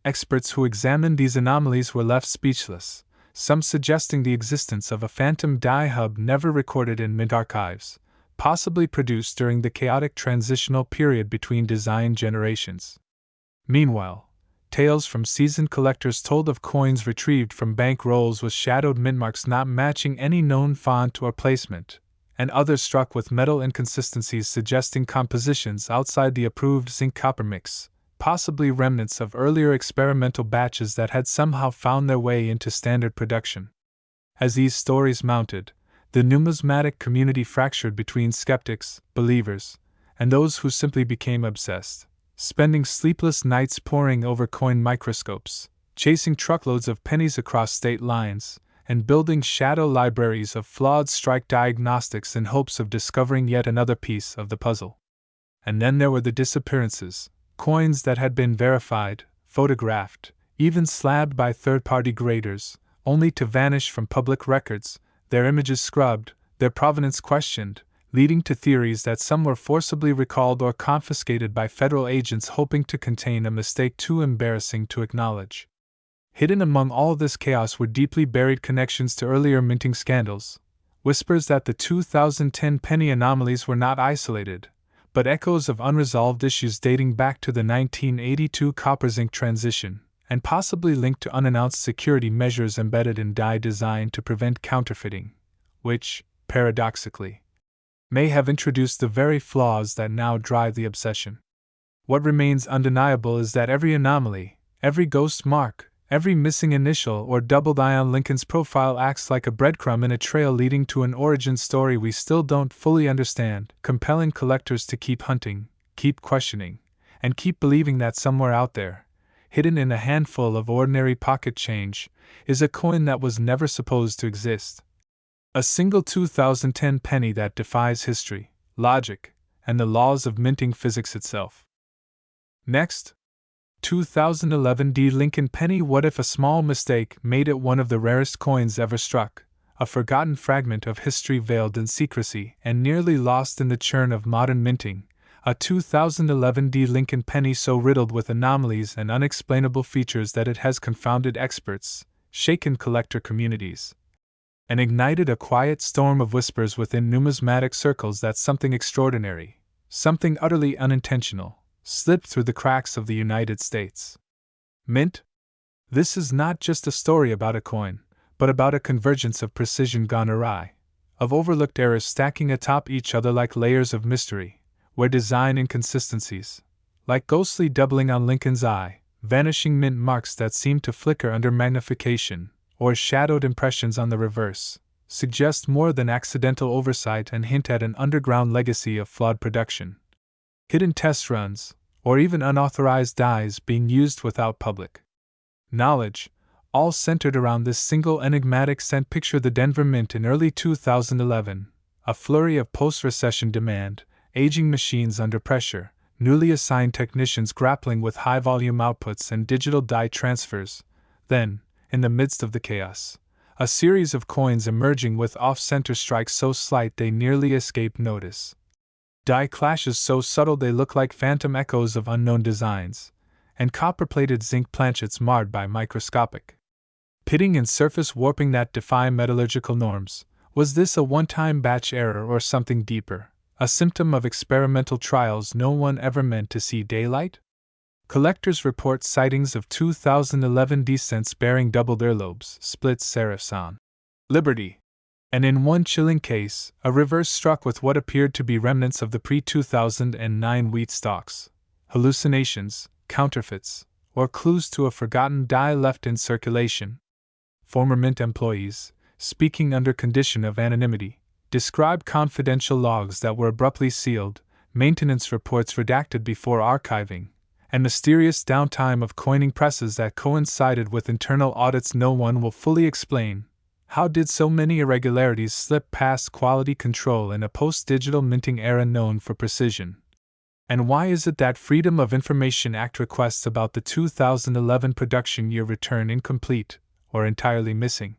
Experts who examined these anomalies were left speechless, some suggesting the existence of a phantom die hub never recorded in Mint archives, possibly produced during the chaotic transitional period between design generations. Meanwhile, tales from seasoned collectors told of coins retrieved from bank rolls with shadowed mint marks not matching any known font or placement, and others struck with metal inconsistencies suggesting compositions outside the approved zinc-copper mix, possibly remnants of earlier experimental batches that had somehow found their way into standard production. As these stories mounted, the numismatic community fractured between skeptics, believers, and those who simply became obsessed, spending sleepless nights poring over coin microscopes, chasing truckloads of pennies across state lines, and building shadow libraries of flawed strike diagnostics in hopes of discovering yet another piece of the puzzle. And then there were the disappearances, coins that had been verified, photographed, even slabbed by third-party graders, only to vanish from public records, their images scrubbed, their provenance questioned, leading to theories that some were forcibly recalled or confiscated by federal agents hoping to contain a mistake too embarrassing to acknowledge. Hidden among all this chaos were deeply buried connections to earlier minting scandals, whispers that the 2010 penny anomalies were not isolated, but echoes of unresolved issues dating back to the 1982 copper-zinc transition, and possibly linked to unannounced security measures embedded in die designed to prevent counterfeiting, which, paradoxically, may have introduced the very flaws that now drive the obsession. What remains undeniable is that every anomaly, every ghost mark, every missing initial or doubled I on Lincoln's profile acts like a breadcrumb in a trail leading to an origin story we still don't fully understand, compelling collectors to keep hunting, keep questioning, and keep believing that somewhere out there, hidden in a handful of ordinary pocket change, is a coin that was never supposed to exist. A single 2010 penny that defies history, logic, and the laws of minting physics itself. Next, 2011 D. Lincoln penny. What if a small mistake made it one of the rarest coins ever struck, a forgotten fragment of history veiled in secrecy and nearly lost in the churn of modern minting, a 2011 D. Lincoln penny so riddled with anomalies and unexplainable features that it has confounded experts, shaken collector communities, and ignited a quiet storm of whispers within numismatic circles that something extraordinary, something utterly unintentional, slipped through the cracks of the United States Mint? This is not just a story about a coin, but about a convergence of precision gone awry, of overlooked errors stacking atop each other like layers of mystery, where design inconsistencies, like ghostly doubling on Lincoln's eye, vanishing mint marks that seem to flicker under magnification, or shadowed impressions on the reverse, suggest more than accidental oversight and hint at an underground legacy of flawed production. Hidden test runs, or even unauthorized dies being used without public knowledge, all centered around this single enigmatic cent. Picture the Denver Mint in early 2011, a flurry of post-recession demand, aging machines under pressure, newly assigned technicians grappling with high-volume outputs and digital die transfers. Then, in the midst of the chaos, a series of coins emerging with off-center strikes so slight they nearly escape notice. Die clashes so subtle they look like phantom echoes of unknown designs, and copper-plated zinc planchets marred by microscopic pitting and surface warping that defy metallurgical norms. Was this a one-time batch error or something deeper, a symptom of experimental trials no one ever meant to see daylight? Collectors report sightings of 2011 descents bearing doubled earlobes, split serifs on Liberty, and in one chilling case, a reverse struck with what appeared to be remnants of the pre-2009 wheat stalks, hallucinations, counterfeits, or clues to a forgotten die left in circulation. Former Mint employees, speaking under condition of anonymity, describe confidential logs that were abruptly sealed, maintenance reports redacted before archiving, and mysterious downtime of coining presses that coincided with internal audits no one will fully explain. How did so many irregularities slip past quality control in a post-digital minting era known for precision? And why is it that Freedom of Information Act requests about the 2011 production year return incomplete or entirely missing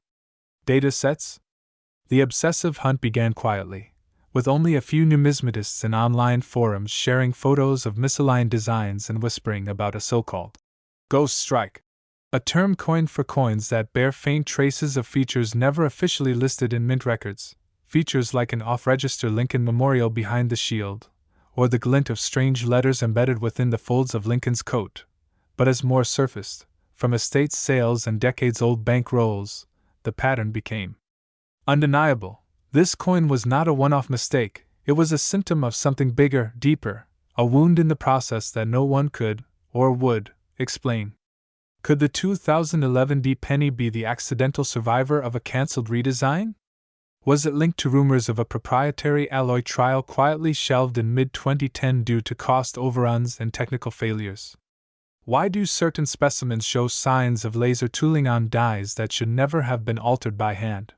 data sets? The obsessive hunt began quietly, with only a few numismatists in online forums sharing photos of misaligned designs and whispering about a so-called ghost strike, a term coined for coins that bear faint traces of features never officially listed in mint records, features like an off-register Lincoln memorial behind the shield, or the glint of strange letters embedded within the folds of Lincoln's coat. But as more surfaced, from estate sales and decades-old bank rolls, the pattern became undeniable. This coin was not a one-off mistake, it was a symptom of something bigger, deeper, a wound in the process that no one could, or would, explain. Could the 2011 D penny be the accidental survivor of a cancelled redesign? Was it linked to rumors of a proprietary alloy trial quietly shelved in mid-2010 due to cost overruns and technical failures? Why do certain specimens show signs of laser tooling on dies that should never have been altered by hand?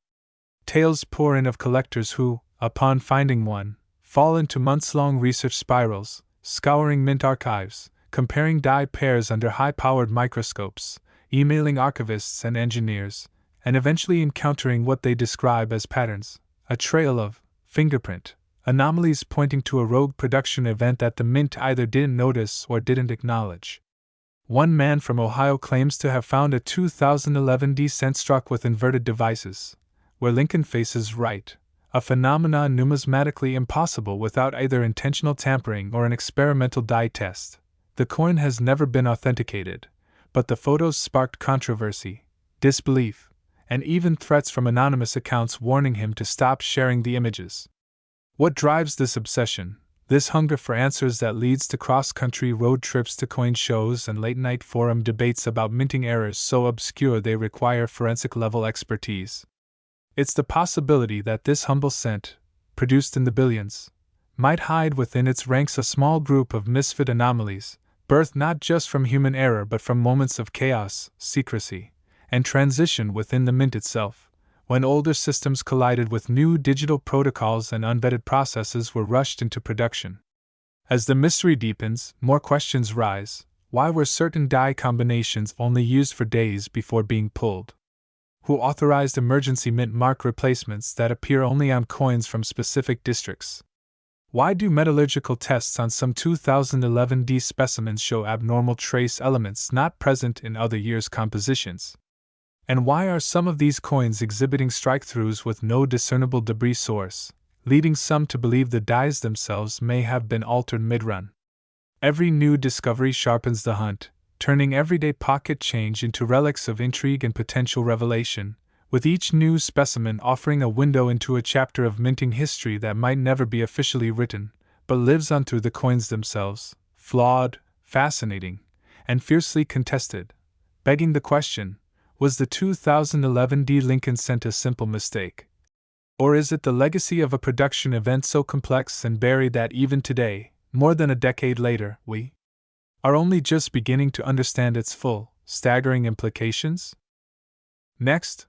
Tales pour in of collectors who, upon finding one, fall into months-long research spirals, scouring mint archives, comparing die pairs under high-powered microscopes, emailing archivists and engineers, and eventually encountering what they describe as patterns, a trail of fingerprint anomalies pointing to a rogue production event that the mint either didn't notice or didn't acknowledge. One man from Ohio claims to have found a 2011 descent struck with inverted devices, where Lincoln faces right, a phenomenon numismatically impossible without either intentional tampering or an experimental dye test. The coin has never been authenticated, but the photos sparked controversy, disbelief, and even threats from anonymous accounts warning him to stop sharing the images. What drives this obsession? This hunger for answers that leads to cross-country road trips to coin shows and late-night forum debates about minting errors so obscure they require forensic-level expertise. It's the possibility that this humble cent, produced in the billions, might hide within its ranks a small group of misfit anomalies, birthed not just from human error but from moments of chaos, secrecy, and transition within the mint itself, when older systems collided with new digital protocols and unvetted processes were rushed into production. As the mystery deepens, more questions rise. Why were certain die combinations only used for days before being pulled? Who authorized emergency mint mark replacements that appear only on coins from specific districts? Why do metallurgical tests on some 2011 D specimens show abnormal trace elements not present in other years' compositions? And why are some of these coins exhibiting strike-throughs with no discernible debris source, leading some to believe the dies themselves may have been altered mid-run? Every new discovery sharpens the hunt, turning everyday pocket change into relics of intrigue and potential revelation, with each new specimen offering a window into a chapter of minting history that might never be officially written, but lives on through the coins themselves, flawed, fascinating, and fiercely contested, begging the question: was the 2011 D Lincoln cent a simple mistake? Or is it the legacy of a production event so complex and buried that even today, more than a decade later, we are only just beginning to understand its full, staggering implications? Next,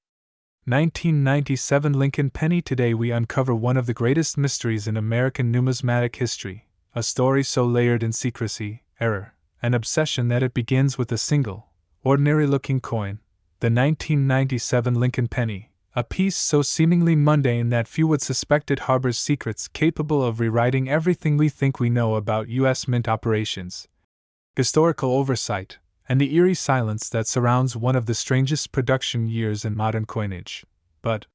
1997 Lincoln penny. Today we uncover one of the greatest mysteries in American numismatic history, a story so layered in secrecy, error, and obsession that it begins with a single, ordinary-looking coin, the 1997 Lincoln penny, a piece so seemingly mundane that few would suspect it harbors secrets capable of rewriting everything we think we know about U.S. mint operations, historical oversight, and the eerie silence that surrounds one of the strangest production years in modern coinage. But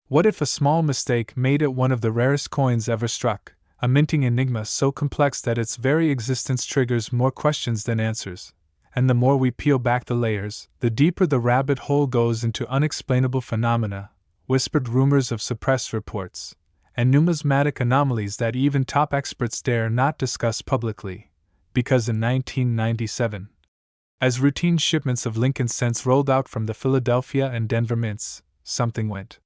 what if a small mistake made it one of the rarest coins ever struck, a minting enigma so complex that its very existence triggers more questions than answers? And the more we peel back the layers, the deeper the rabbit hole goes into unexplainable phenomena, whispered rumors of suppressed reports, and numismatic anomalies that even top experts dare not discuss publicly. Because in 1997, as routine shipments of Lincoln cents rolled out from the Philadelphia and Denver mints, something went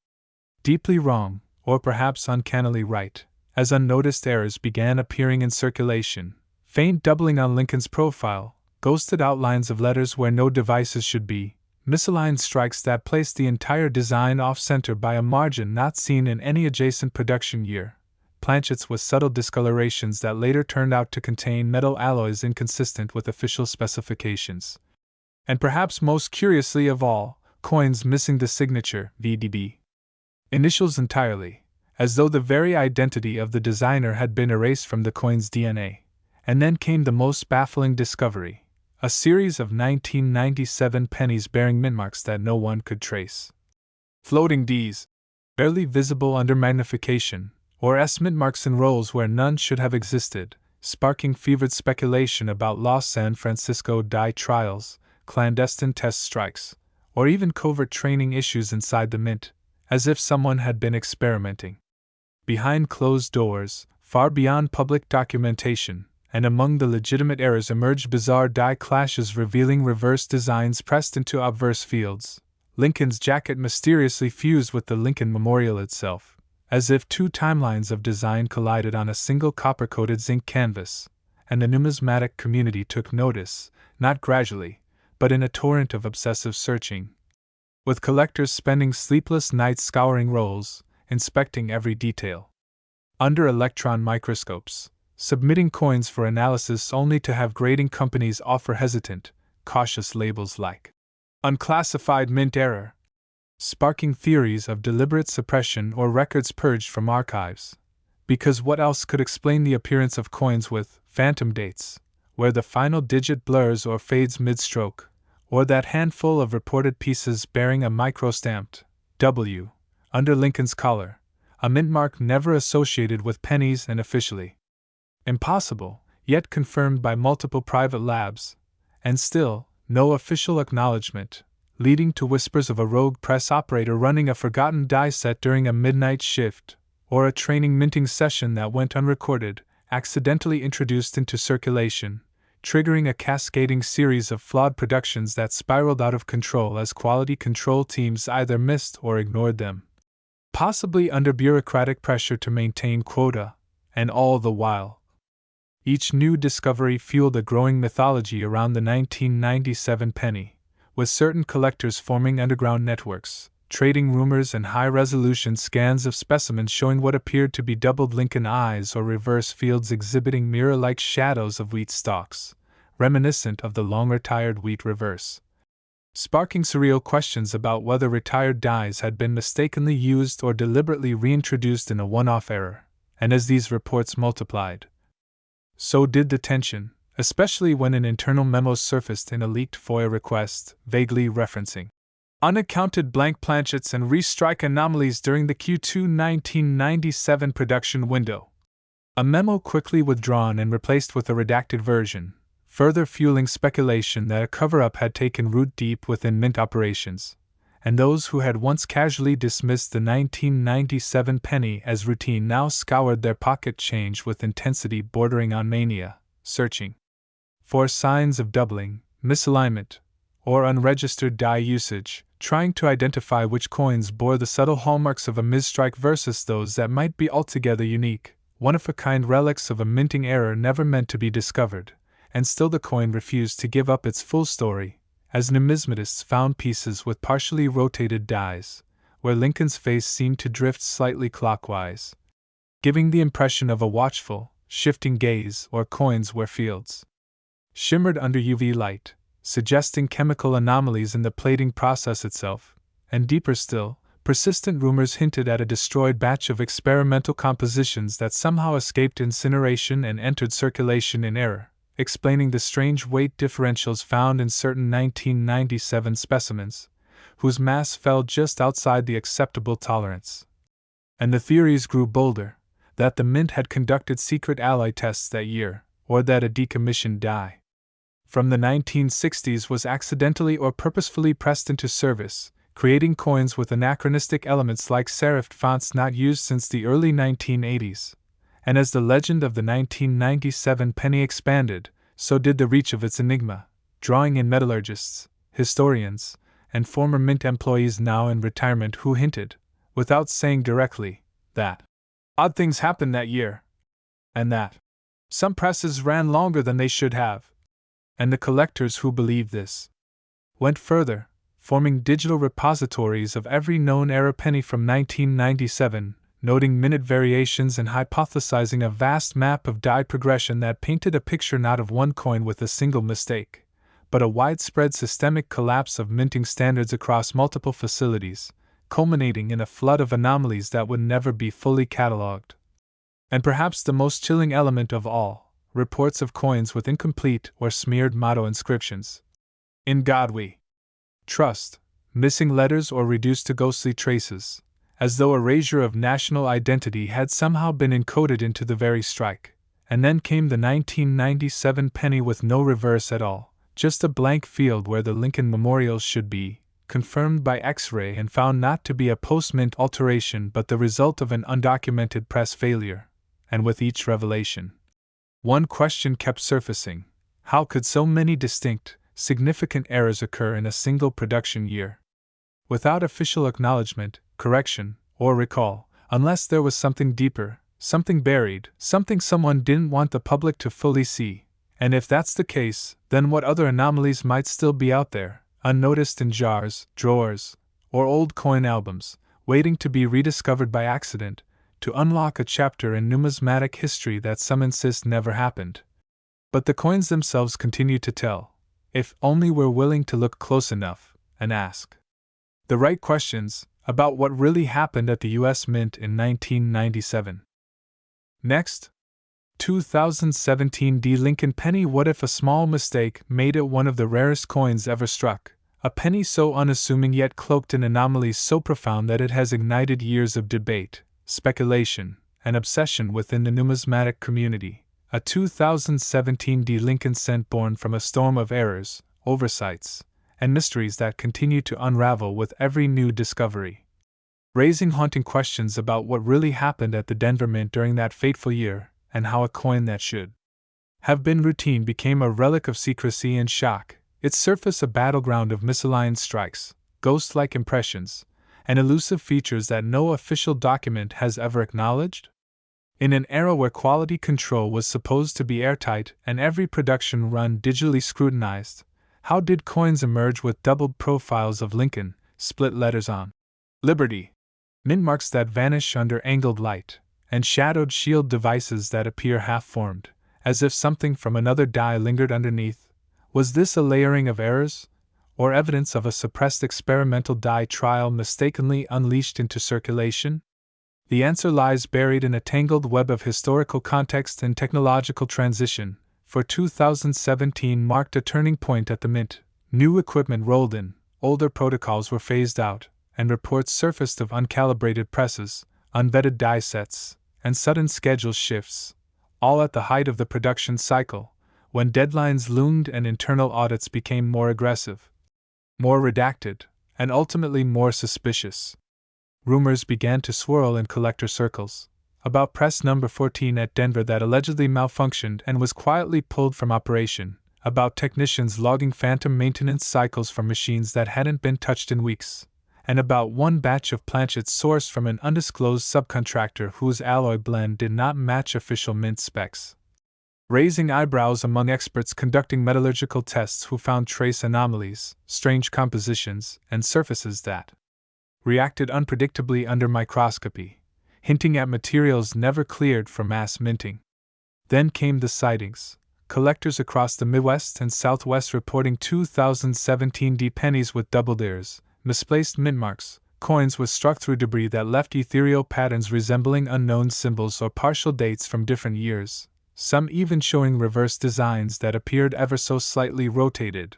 deeply wrong, or perhaps uncannily right, as unnoticed errors began appearing in circulation, faint doubling on Lincoln's profile, ghosted outlines of letters where no devices should be, misaligned strikes that placed the entire design off-center by a margin not seen in any adjacent production year, planchets with subtle discolorations that later turned out to contain metal alloys inconsistent with official specifications. And perhaps most curiously of all, coins missing the signature, VDB. Initials entirely, as though the very identity of the designer had been erased from the coin's DNA. And then came the most baffling discovery: a series of 1997 pennies bearing mint marks that no one could trace. Floating Ds, barely visible under magnification, or S mint marks in rows where none should have existed, sparking fevered speculation about lost San Francisco die trials, clandestine test strikes, or even covert training issues inside the mint, as if someone had been experimenting behind closed doors, far beyond public documentation. And among the legitimate errors emerged bizarre die clashes revealing reverse designs pressed into obverse fields, Lincoln's jacket mysteriously fused with the Lincoln Memorial itself, as if two timelines of design collided on a single copper-coated zinc canvas, and the numismatic community took notice, not gradually, but in a torrent of obsessive searching, with collectors spending sleepless nights scouring rolls, inspecting every detail under electron microscopes, submitting coins for analysis only to have grading companies offer hesitant, cautious labels like unclassified mint error, sparking theories of deliberate suppression or records purged from archives. Because what else could explain the appearance of coins with phantom dates, where the final digit blurs or fades mid-stroke, or that handful of reported pieces bearing a micro-stamped W under Lincoln's collar, a mint mark never associated with pennies and officially impossible, yet confirmed by multiple private labs, and still, no official acknowledgement, leading to whispers of a rogue press operator running a forgotten die set during a midnight shift, or a training minting session that went unrecorded, accidentally introduced into circulation, triggering a cascading series of flawed productions that spiraled out of control as quality control teams either missed or ignored them, possibly under bureaucratic pressure to maintain quota, and all the while, each new discovery fueled a growing mythology around the 1997 penny, with certain collectors forming underground networks, trading rumors and high-resolution scans of specimens showing what appeared to be doubled Lincoln eyes or reverse fields exhibiting mirror-like shadows of wheat stalks, reminiscent of the long-retired wheat reverse, sparking surreal questions about whether retired dies had been mistakenly used or deliberately reintroduced in a one-off error. And as these reports multiplied, so did the tension, especially when an internal memo surfaced in a leaked FOIA request, vaguely referencing unaccounted blank planchets and restrike anomalies during the Q2 1997 production window. A memo quickly withdrawn and replaced with a redacted version, further fueling speculation that a cover-up had taken root deep within mint operations, and those who had once casually dismissed the 1997 penny as routine now scoured their pocket change with intensity bordering on mania, searching for signs of doubling, misalignment, or unregistered die usage, trying to identify which coins bore the subtle hallmarks of a misstrike versus those that might be altogether unique, one-of-a-kind relics of a minting error never meant to be discovered, and still the coin refused to give up its full story, as numismatists found pieces with partially rotated dies, where Lincoln's face seemed to drift slightly clockwise, giving the impression of a watchful, shifting gaze, or coins where fields shimmered under UV light, suggesting chemical anomalies in the plating process itself, and deeper still, persistent rumors hinted at a destroyed batch of experimental compositions that somehow escaped incineration and entered circulation in error, explaining the strange weight differentials found in certain 1997 specimens, whose mass fell just outside the acceptable tolerance. And the theories grew bolder, that the mint had conducted secret alloy tests that year, or that a decommissioned die from the 1960s was accidentally or purposefully pressed into service, creating coins with anachronistic elements like serif fonts not used since the early 1980s. And as the legend of the 1997 penny expanded, so did the reach of its enigma, drawing in metallurgists, historians, and former mint employees now in retirement who hinted, without saying directly, that odd things happened that year, and that some presses ran longer than they should have. And the collectors who believed this went further, forming digital repositories of every known error penny from 1997, noting minute variations and hypothesizing a vast map of die progression that painted a picture not of one coin with a single mistake, but a widespread systemic collapse of minting standards across multiple facilities, culminating in a flood of anomalies that would never be fully catalogued. And perhaps the most chilling element of all, reports of coins with incomplete or smeared motto inscriptions. In God we trust, missing letters or reduced to ghostly traces, as though erasure of national identity had somehow been encoded into the very strike. And then came the 1997 penny with no reverse at all, just a blank field where the Lincoln memorials should be, confirmed by X-ray and found not to be a post-mint alteration but the result of an undocumented press failure. And with each revelation, one question kept surfacing: how could so many distinct, significant errors occur in a single production year, without official acknowledgement, correction, or recall, unless there was something deeper, something buried, something someone didn't want the public to fully see? And if that's the case, then what other anomalies might still be out there, unnoticed in jars, drawers, or old coin albums, waiting to be rediscovered by accident, to unlock a chapter in numismatic history that some insist never happened? But the coins themselves continue to tell, if only we're willing to look close enough and ask the right questions about what really happened at the U.S. Mint in 1997. Next, 2017 D. Lincoln penny. What if a small mistake made it one of the rarest coins ever struck? A penny so unassuming yet cloaked in anomalies so profound that it has ignited years of debate, speculation, and obsession within the numismatic community, a 2017 D. Lincoln cent born from a storm of errors, oversights, and mysteries that continue to unravel with every new discovery, raising haunting questions about what really happened at the Denver Mint during that fateful year, and how a coin that should have been routine became a relic of secrecy and shock, its surface a battleground of misaligned strikes, ghost-like impressions, and elusive features that no official document has ever acknowledged? In an era where quality control was supposed to be airtight and every production run digitally scrutinized, how did coins emerge with doubled profiles of Lincoln, split letters on Liberty, mint marks that vanish under angled light, and shadowed shield devices that appear half-formed, as if something from another die lingered underneath? Was this a layering of errors, or evidence of a suppressed experimental die trial mistakenly unleashed into circulation? The answer lies buried in a tangled web of historical context and technological transition, for 2017 marked a turning point at the Mint. New equipment rolled in, older protocols were phased out, and reports surfaced of uncalibrated presses, unvetted die sets, and sudden schedule shifts, all at the height of the production cycle, when deadlines loomed and internal audits became more aggressive, more redacted, and ultimately more suspicious. Rumors began to swirl in collector circles about press number 14 at Denver that allegedly malfunctioned and was quietly pulled from operation, about technicians logging phantom maintenance cycles for machines that hadn't been touched in weeks, and about one batch of planchets sourced from an undisclosed subcontractor whose alloy blend did not match official Mint specs, raising eyebrows among experts conducting metallurgical tests who found trace anomalies, strange compositions, and surfaces that reacted unpredictably under microscopy, hinting at materials never cleared for mass minting. Then came the sightings, collectors across the Midwest and Southwest reporting 2017 D pennies with doubled ears, misplaced mint marks, coins were struck through debris that left ethereal patterns resembling unknown symbols or partial dates from different years, some even showing reverse designs that appeared ever so slightly rotated,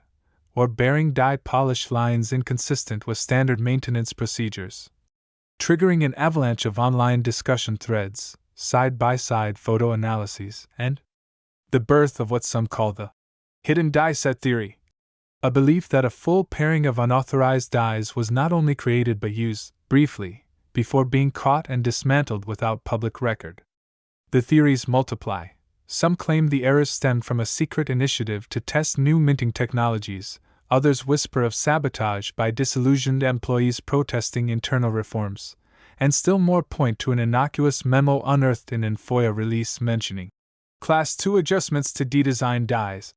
or bearing die polish lines inconsistent with standard maintenance procedures, triggering an avalanche of online discussion threads, side-by-side photo analyses, and the birth of what some call the hidden die set theory, a belief that a full pairing of unauthorized dies was not only created but used, briefly, before being caught and dismantled without public record. The theories multiply. Some claim the errors stemmed from a secret initiative to test new minting technologies, others whisper of sabotage by disillusioned employees protesting internal reforms, and still more point to an innocuous memo unearthed in an FOIA release mentioning Class 2 adjustments to de-designed dies.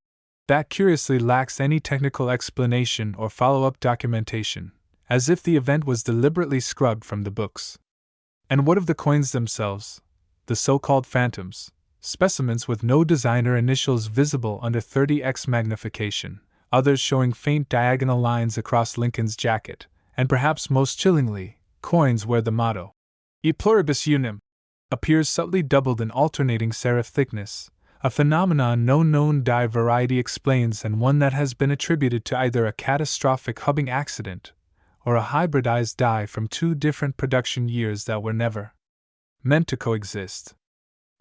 That curiously lacks any technical explanation or follow-up documentation, as if the event was deliberately scrubbed from the books. And what of the coins themselves? The so-called phantoms, specimens with no designer initials visible under 30x magnification, others showing faint diagonal lines across Lincoln's jacket, and perhaps most chillingly, coins where the motto, E pluribus unum, appears subtly doubled in alternating serif thickness, a phenomenon no known die variety explains and one that has been attributed to either a catastrophic hubbing accident or a hybridized die from two different production years that were never meant to coexist.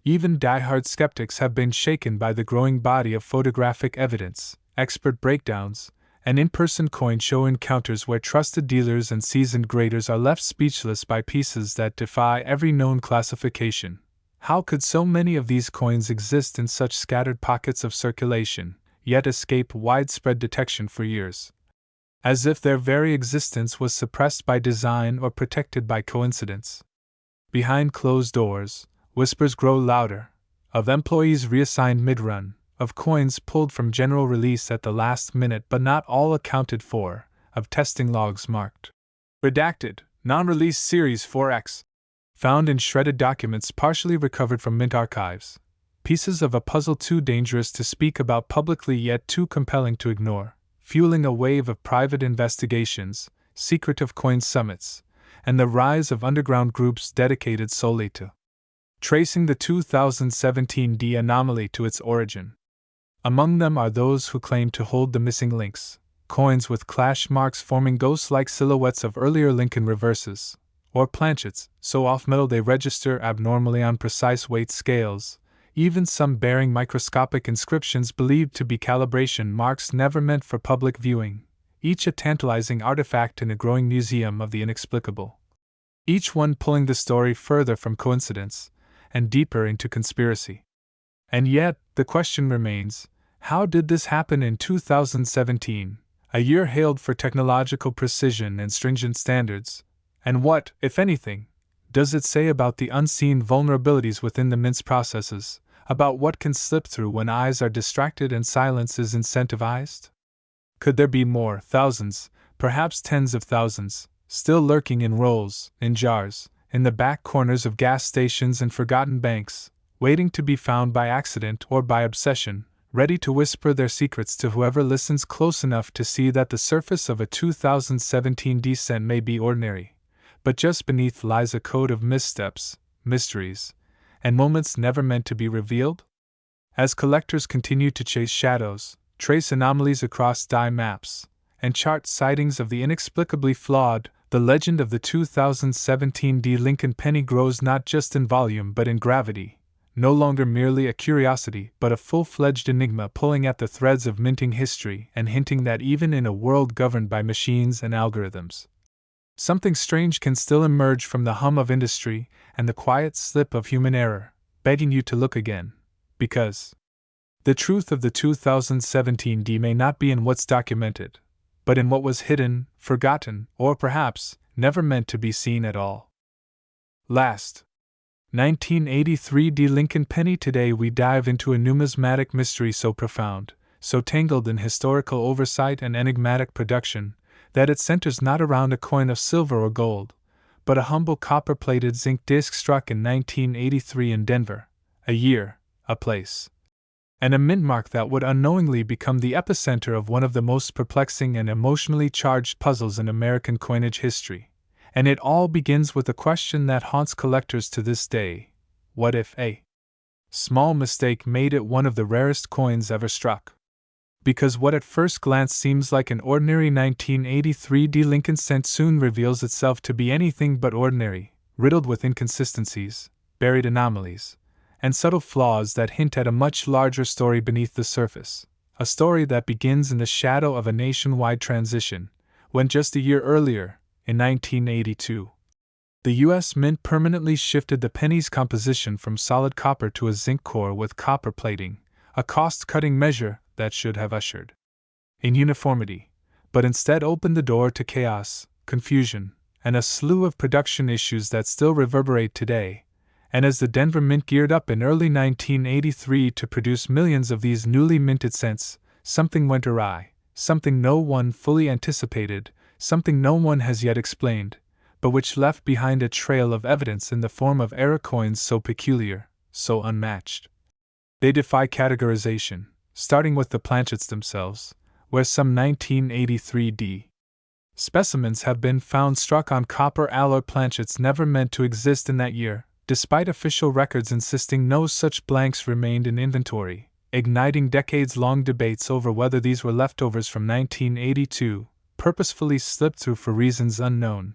Even die-hard skeptics have been shaken by the growing body of photographic evidence, expert breakdowns, and in-person coin show encounters where trusted dealers and seasoned graders are left speechless by pieces that defy every known classification. How could so many of these coins exist in such scattered pockets of circulation, yet escape widespread detection for years? As if their very existence was suppressed by design or protected by coincidence. Behind closed doors, whispers grow louder, of employees reassigned mid-run, of coins pulled from general release at the last minute but not all accounted for, of testing logs marked redacted, non-release Series 4X, found in shredded documents partially recovered from Mint archives, pieces of a puzzle too dangerous to speak about publicly yet too compelling to ignore, fueling a wave of private investigations, secretive coin summits, and the rise of underground groups dedicated solely to tracing the 2017 D anomaly to its origin. Among them are those who claim to hold the missing links, coins with clash marks forming ghost-like silhouettes of earlier Lincoln reverses, or planchets, so off-metal they register abnormally on precise weight scales, even some bearing microscopic inscriptions believed to be calibration marks never meant for public viewing, each a tantalizing artifact in a growing museum of the inexplicable. Each one pulling the story further from coincidence and deeper into conspiracy. And yet, the question remains, how did this happen in 2017, a year hailed for technological precision and stringent standards? And what, if anything, does it say about the unseen vulnerabilities within the mint's processes, about what can slip through when eyes are distracted and silence is incentivized? Could there be more, thousands, perhaps tens of thousands, still lurking in rolls, in jars, in the back corners of gas stations and forgotten banks, waiting to be found by accident or by obsession, ready to whisper their secrets to whoever listens close enough to see that the surface of a 2017 descent may be ordinary, but just beneath lies a code of missteps, mysteries, and moments never meant to be revealed? As collectors continue to chase shadows, trace anomalies across die maps, and chart sightings of the inexplicably flawed, the legend of the 2017 D. Lincoln penny grows not just in volume but in gravity, no longer merely a curiosity but a full-fledged enigma pulling at the threads of minting history and hinting that even in a world governed by machines and algorithms, something strange can still emerge from the hum of industry and the quiet slip of human error, begging you to look again, because the truth of the 2017 D may not be in what's documented, but in what was hidden, forgotten, or perhaps never meant to be seen at all. Last, 1983 D. Lincoln penny. Today we dive into a numismatic mystery so profound, so tangled in historical oversight and enigmatic production, that it centers not around a coin of silver or gold, but a humble copper-plated zinc disc struck in 1983 in Denver, a year, a place, and a mint mark that would unknowingly become the epicenter of one of the most perplexing and emotionally charged puzzles in American coinage history. And it all begins with a question that haunts collectors to this day: what if a small mistake made it one of the rarest coins ever struck? Because what at first glance seems like an ordinary 1983 D. Lincoln cent soon reveals itself to be anything but ordinary, riddled with inconsistencies, buried anomalies, and subtle flaws that hint at a much larger story beneath the surface, a story that begins in the shadow of a nationwide transition, when just a year earlier, in 1982, the U.S. Mint permanently shifted the penny's composition from solid copper to a zinc core with copper plating, a cost-cutting measure that should have ushered in uniformity, but instead opened the door to chaos, confusion, and a slew of production issues that still reverberate today. And as the Denver Mint geared up in early 1983 to produce millions of these newly minted cents, something went awry, something no one fully anticipated, something no one has yet explained, but which left behind a trail of evidence in the form of era coins so peculiar, so unmatched. They defy categorization, starting with the planchets themselves, where some 1983 D. specimens have been found struck on copper alloy planchets never meant to exist in that year, despite official records insisting no such blanks remained in inventory, igniting decades-long debates over whether these were leftovers from 1982, purposefully slipped through for reasons unknown,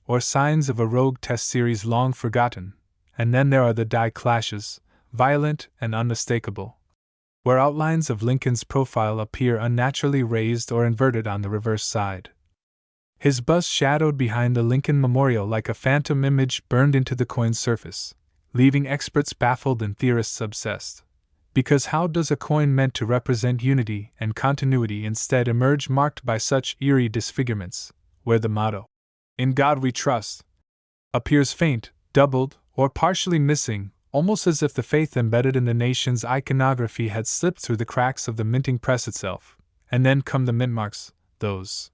or signs of a rogue test series long forgotten. And then there are the die clashes, violent and unmistakable, where outlines of Lincoln's profile appear unnaturally raised or inverted on the reverse side. His bust shadowed behind the Lincoln Memorial like a phantom image burned into the coin's surface, leaving experts baffled and theorists obsessed. Because how does a coin meant to represent unity and continuity instead emerge marked by such eerie disfigurements, where the motto, "In God We Trust," appears faint, doubled, or partially missing, almost as if the faith embedded in the nation's iconography had slipped through the cracks of the minting press itself? And then come the mint marks, those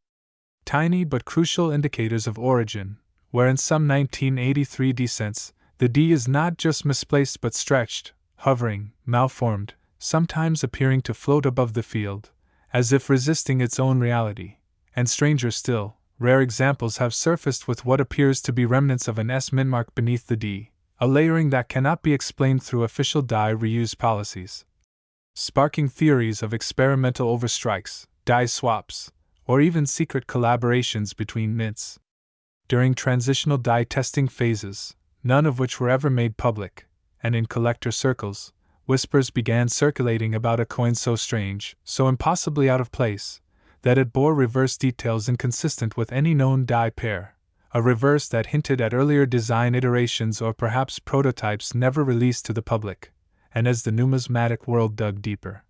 tiny but crucial indicators of origin, where in some 1983 descents, the D is not just misplaced but stretched, hovering, malformed, sometimes appearing to float above the field, as if resisting its own reality. And stranger still, rare examples have surfaced with what appears to be remnants of an S mint mark beneath the D, a layering that cannot be explained through official die reuse policies, sparking theories of experimental overstrikes, die swaps, or even secret collaborations between mints. during transitional die testing phases, none of which were ever made public, and in collector circles, whispers began circulating about a coin so strange, so impossibly out of place, that it bore reverse details inconsistent with any known die pair, a reverse that hinted at earlier design iterations or perhaps prototypes never released to the public. And as the numismatic world dug deeper,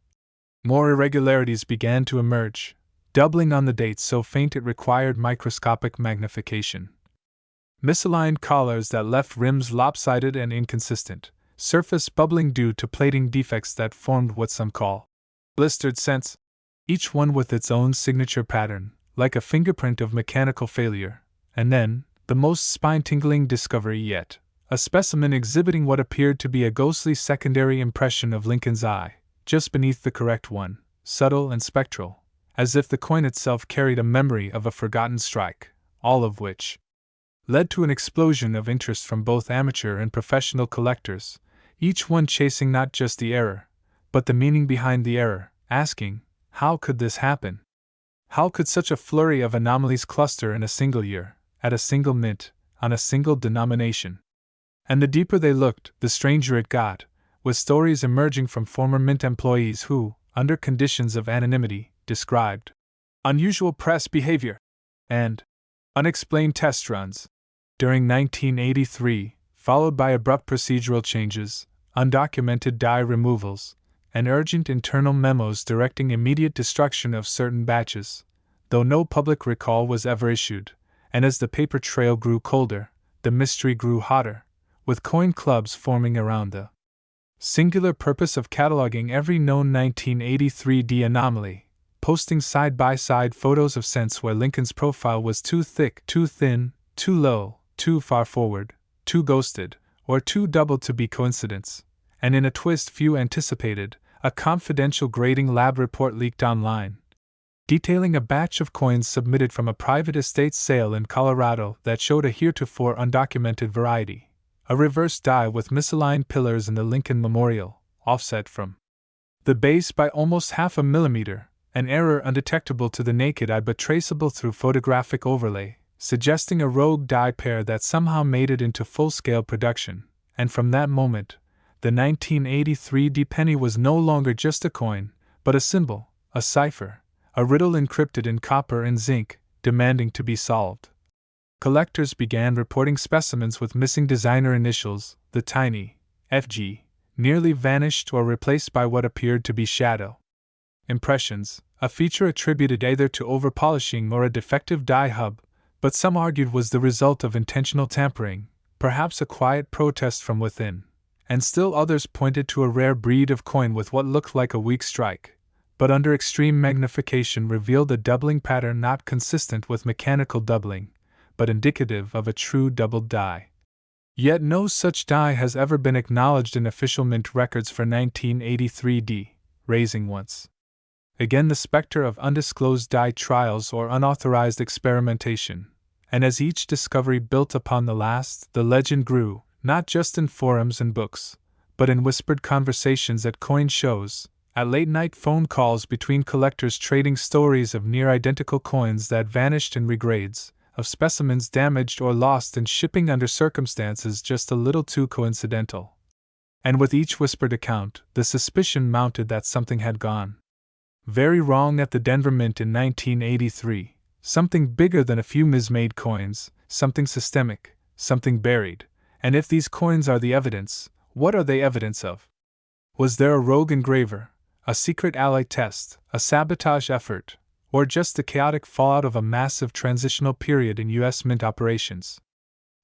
more irregularities began to emerge, doubling on the dates so faint it required microscopic magnification. Misaligned collars that left rims lopsided and inconsistent, surface bubbling due to plating defects that formed what some call blistered scents, each one with its own signature pattern, like a fingerprint of mechanical failure. And then, the most spine-tingling discovery yet, a specimen exhibiting what appeared to be a ghostly secondary impression of Lincoln's eye, just beneath the correct one, subtle and spectral, as if the coin itself carried a memory of a forgotten strike, all of which led to an explosion of interest from both amateur and professional collectors, each one chasing not just the error, but the meaning behind the error, asking, how could this happen? How could such a flurry of anomalies cluster in a single year, at a single mint, on a single denomination? And the deeper they looked, the stranger it got, with stories emerging from former mint employees who, under conditions of anonymity, described unusual press behavior and unexplained test runs during 1983, followed by abrupt procedural changes, undocumented die removals, and urgent internal memos directing immediate destruction of certain batches, though no public recall was ever issued. And as the paper trail grew colder, the mystery grew hotter, with coin clubs forming around the singular purpose of cataloging every known 1983 anomaly, posting side-by-side photos of cents where Lincoln's profile was too thick, too thin, too low, too far forward, too ghosted, or too doubled to be coincidence, and in a twist few anticipated, a confidential grading lab report leaked online, detailing a batch of coins submitted from a private estate sale in Colorado that showed a heretofore undocumented variety, a reverse die with misaligned pillars in the Lincoln Memorial, offset from the base by almost half a millimeter, an error undetectable to the naked eye but traceable through photographic overlay, suggesting a rogue die pair that somehow made it into full-scale production. And from that moment, the 1983 penny was no longer just a coin, but a symbol, a cipher, a riddle encrypted in copper and zinc, demanding to be solved. Collectors began reporting specimens with missing designer initials, the tiny FG, nearly vanished or replaced by what appeared to be shadow impressions, a feature attributed either to overpolishing or a defective die hub, but some argued was the result of intentional tampering, perhaps a quiet protest from within, and still others pointed to a rare breed of coin with what looked like a weak strike, but under extreme magnification revealed a doubling pattern not consistent with mechanical doubling, but indicative of a true doubled die. Yet no such die has ever been acknowledged in official mint records for 1983D, raising once again the specter of undisclosed die trials or unauthorized experimentation. And as each discovery built upon the last, the legend grew, not just in forums and books, but in whispered conversations at coin shows, at late-night phone calls between collectors trading stories of near-identical coins that vanished in regrades, of specimens damaged or lost in shipping under circumstances just a little too coincidental. And with each whispered account, the suspicion mounted that something had gone very wrong at the Denver Mint in 1983, something bigger than a few mismade coins, something systemic, something buried. And if these coins are the evidence, what are they evidence of? Was there a rogue engraver, a secret alloy test, a sabotage effort, or just the chaotic fallout of a massive transitional period in U.S. mint operations?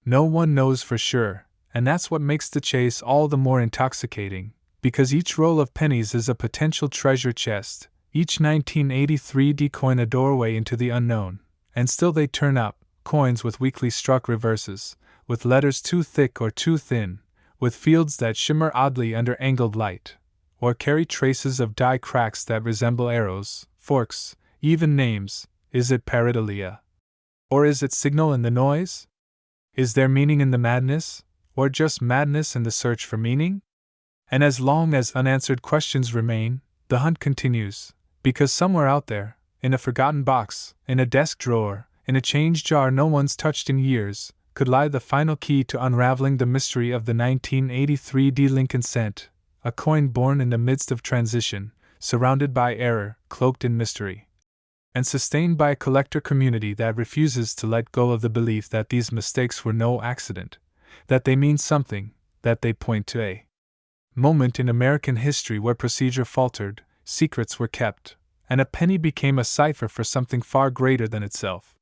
No one knows for sure, and that's what makes the chase all the more intoxicating, because each roll of pennies is a potential treasure chest, each 1983 coin a doorway into the unknown, and still they turn up, coins with weakly struck reverses, with letters too thick or too thin, with fields that shimmer oddly under angled light, or carry traces of die cracks that resemble arrows, forks, even names. Is it pareidolia? Or is it signal in the noise? Is there meaning in the madness, or just madness in the search for meaning? And as long as unanswered questions remain, the hunt continues, because somewhere out there, in a forgotten box, in a desk drawer, in a change jar no one's touched in years, could lie the final key to unraveling the mystery of the 1983 D. Lincoln cent, a coin born in the midst of transition, surrounded by error, cloaked in mystery, and sustained by a collector community that refuses to let go of the belief that these mistakes were no accident, that they mean something, that they point to a moment in American history where procedure faltered, secrets were kept, and a penny became a cipher for something far greater than itself.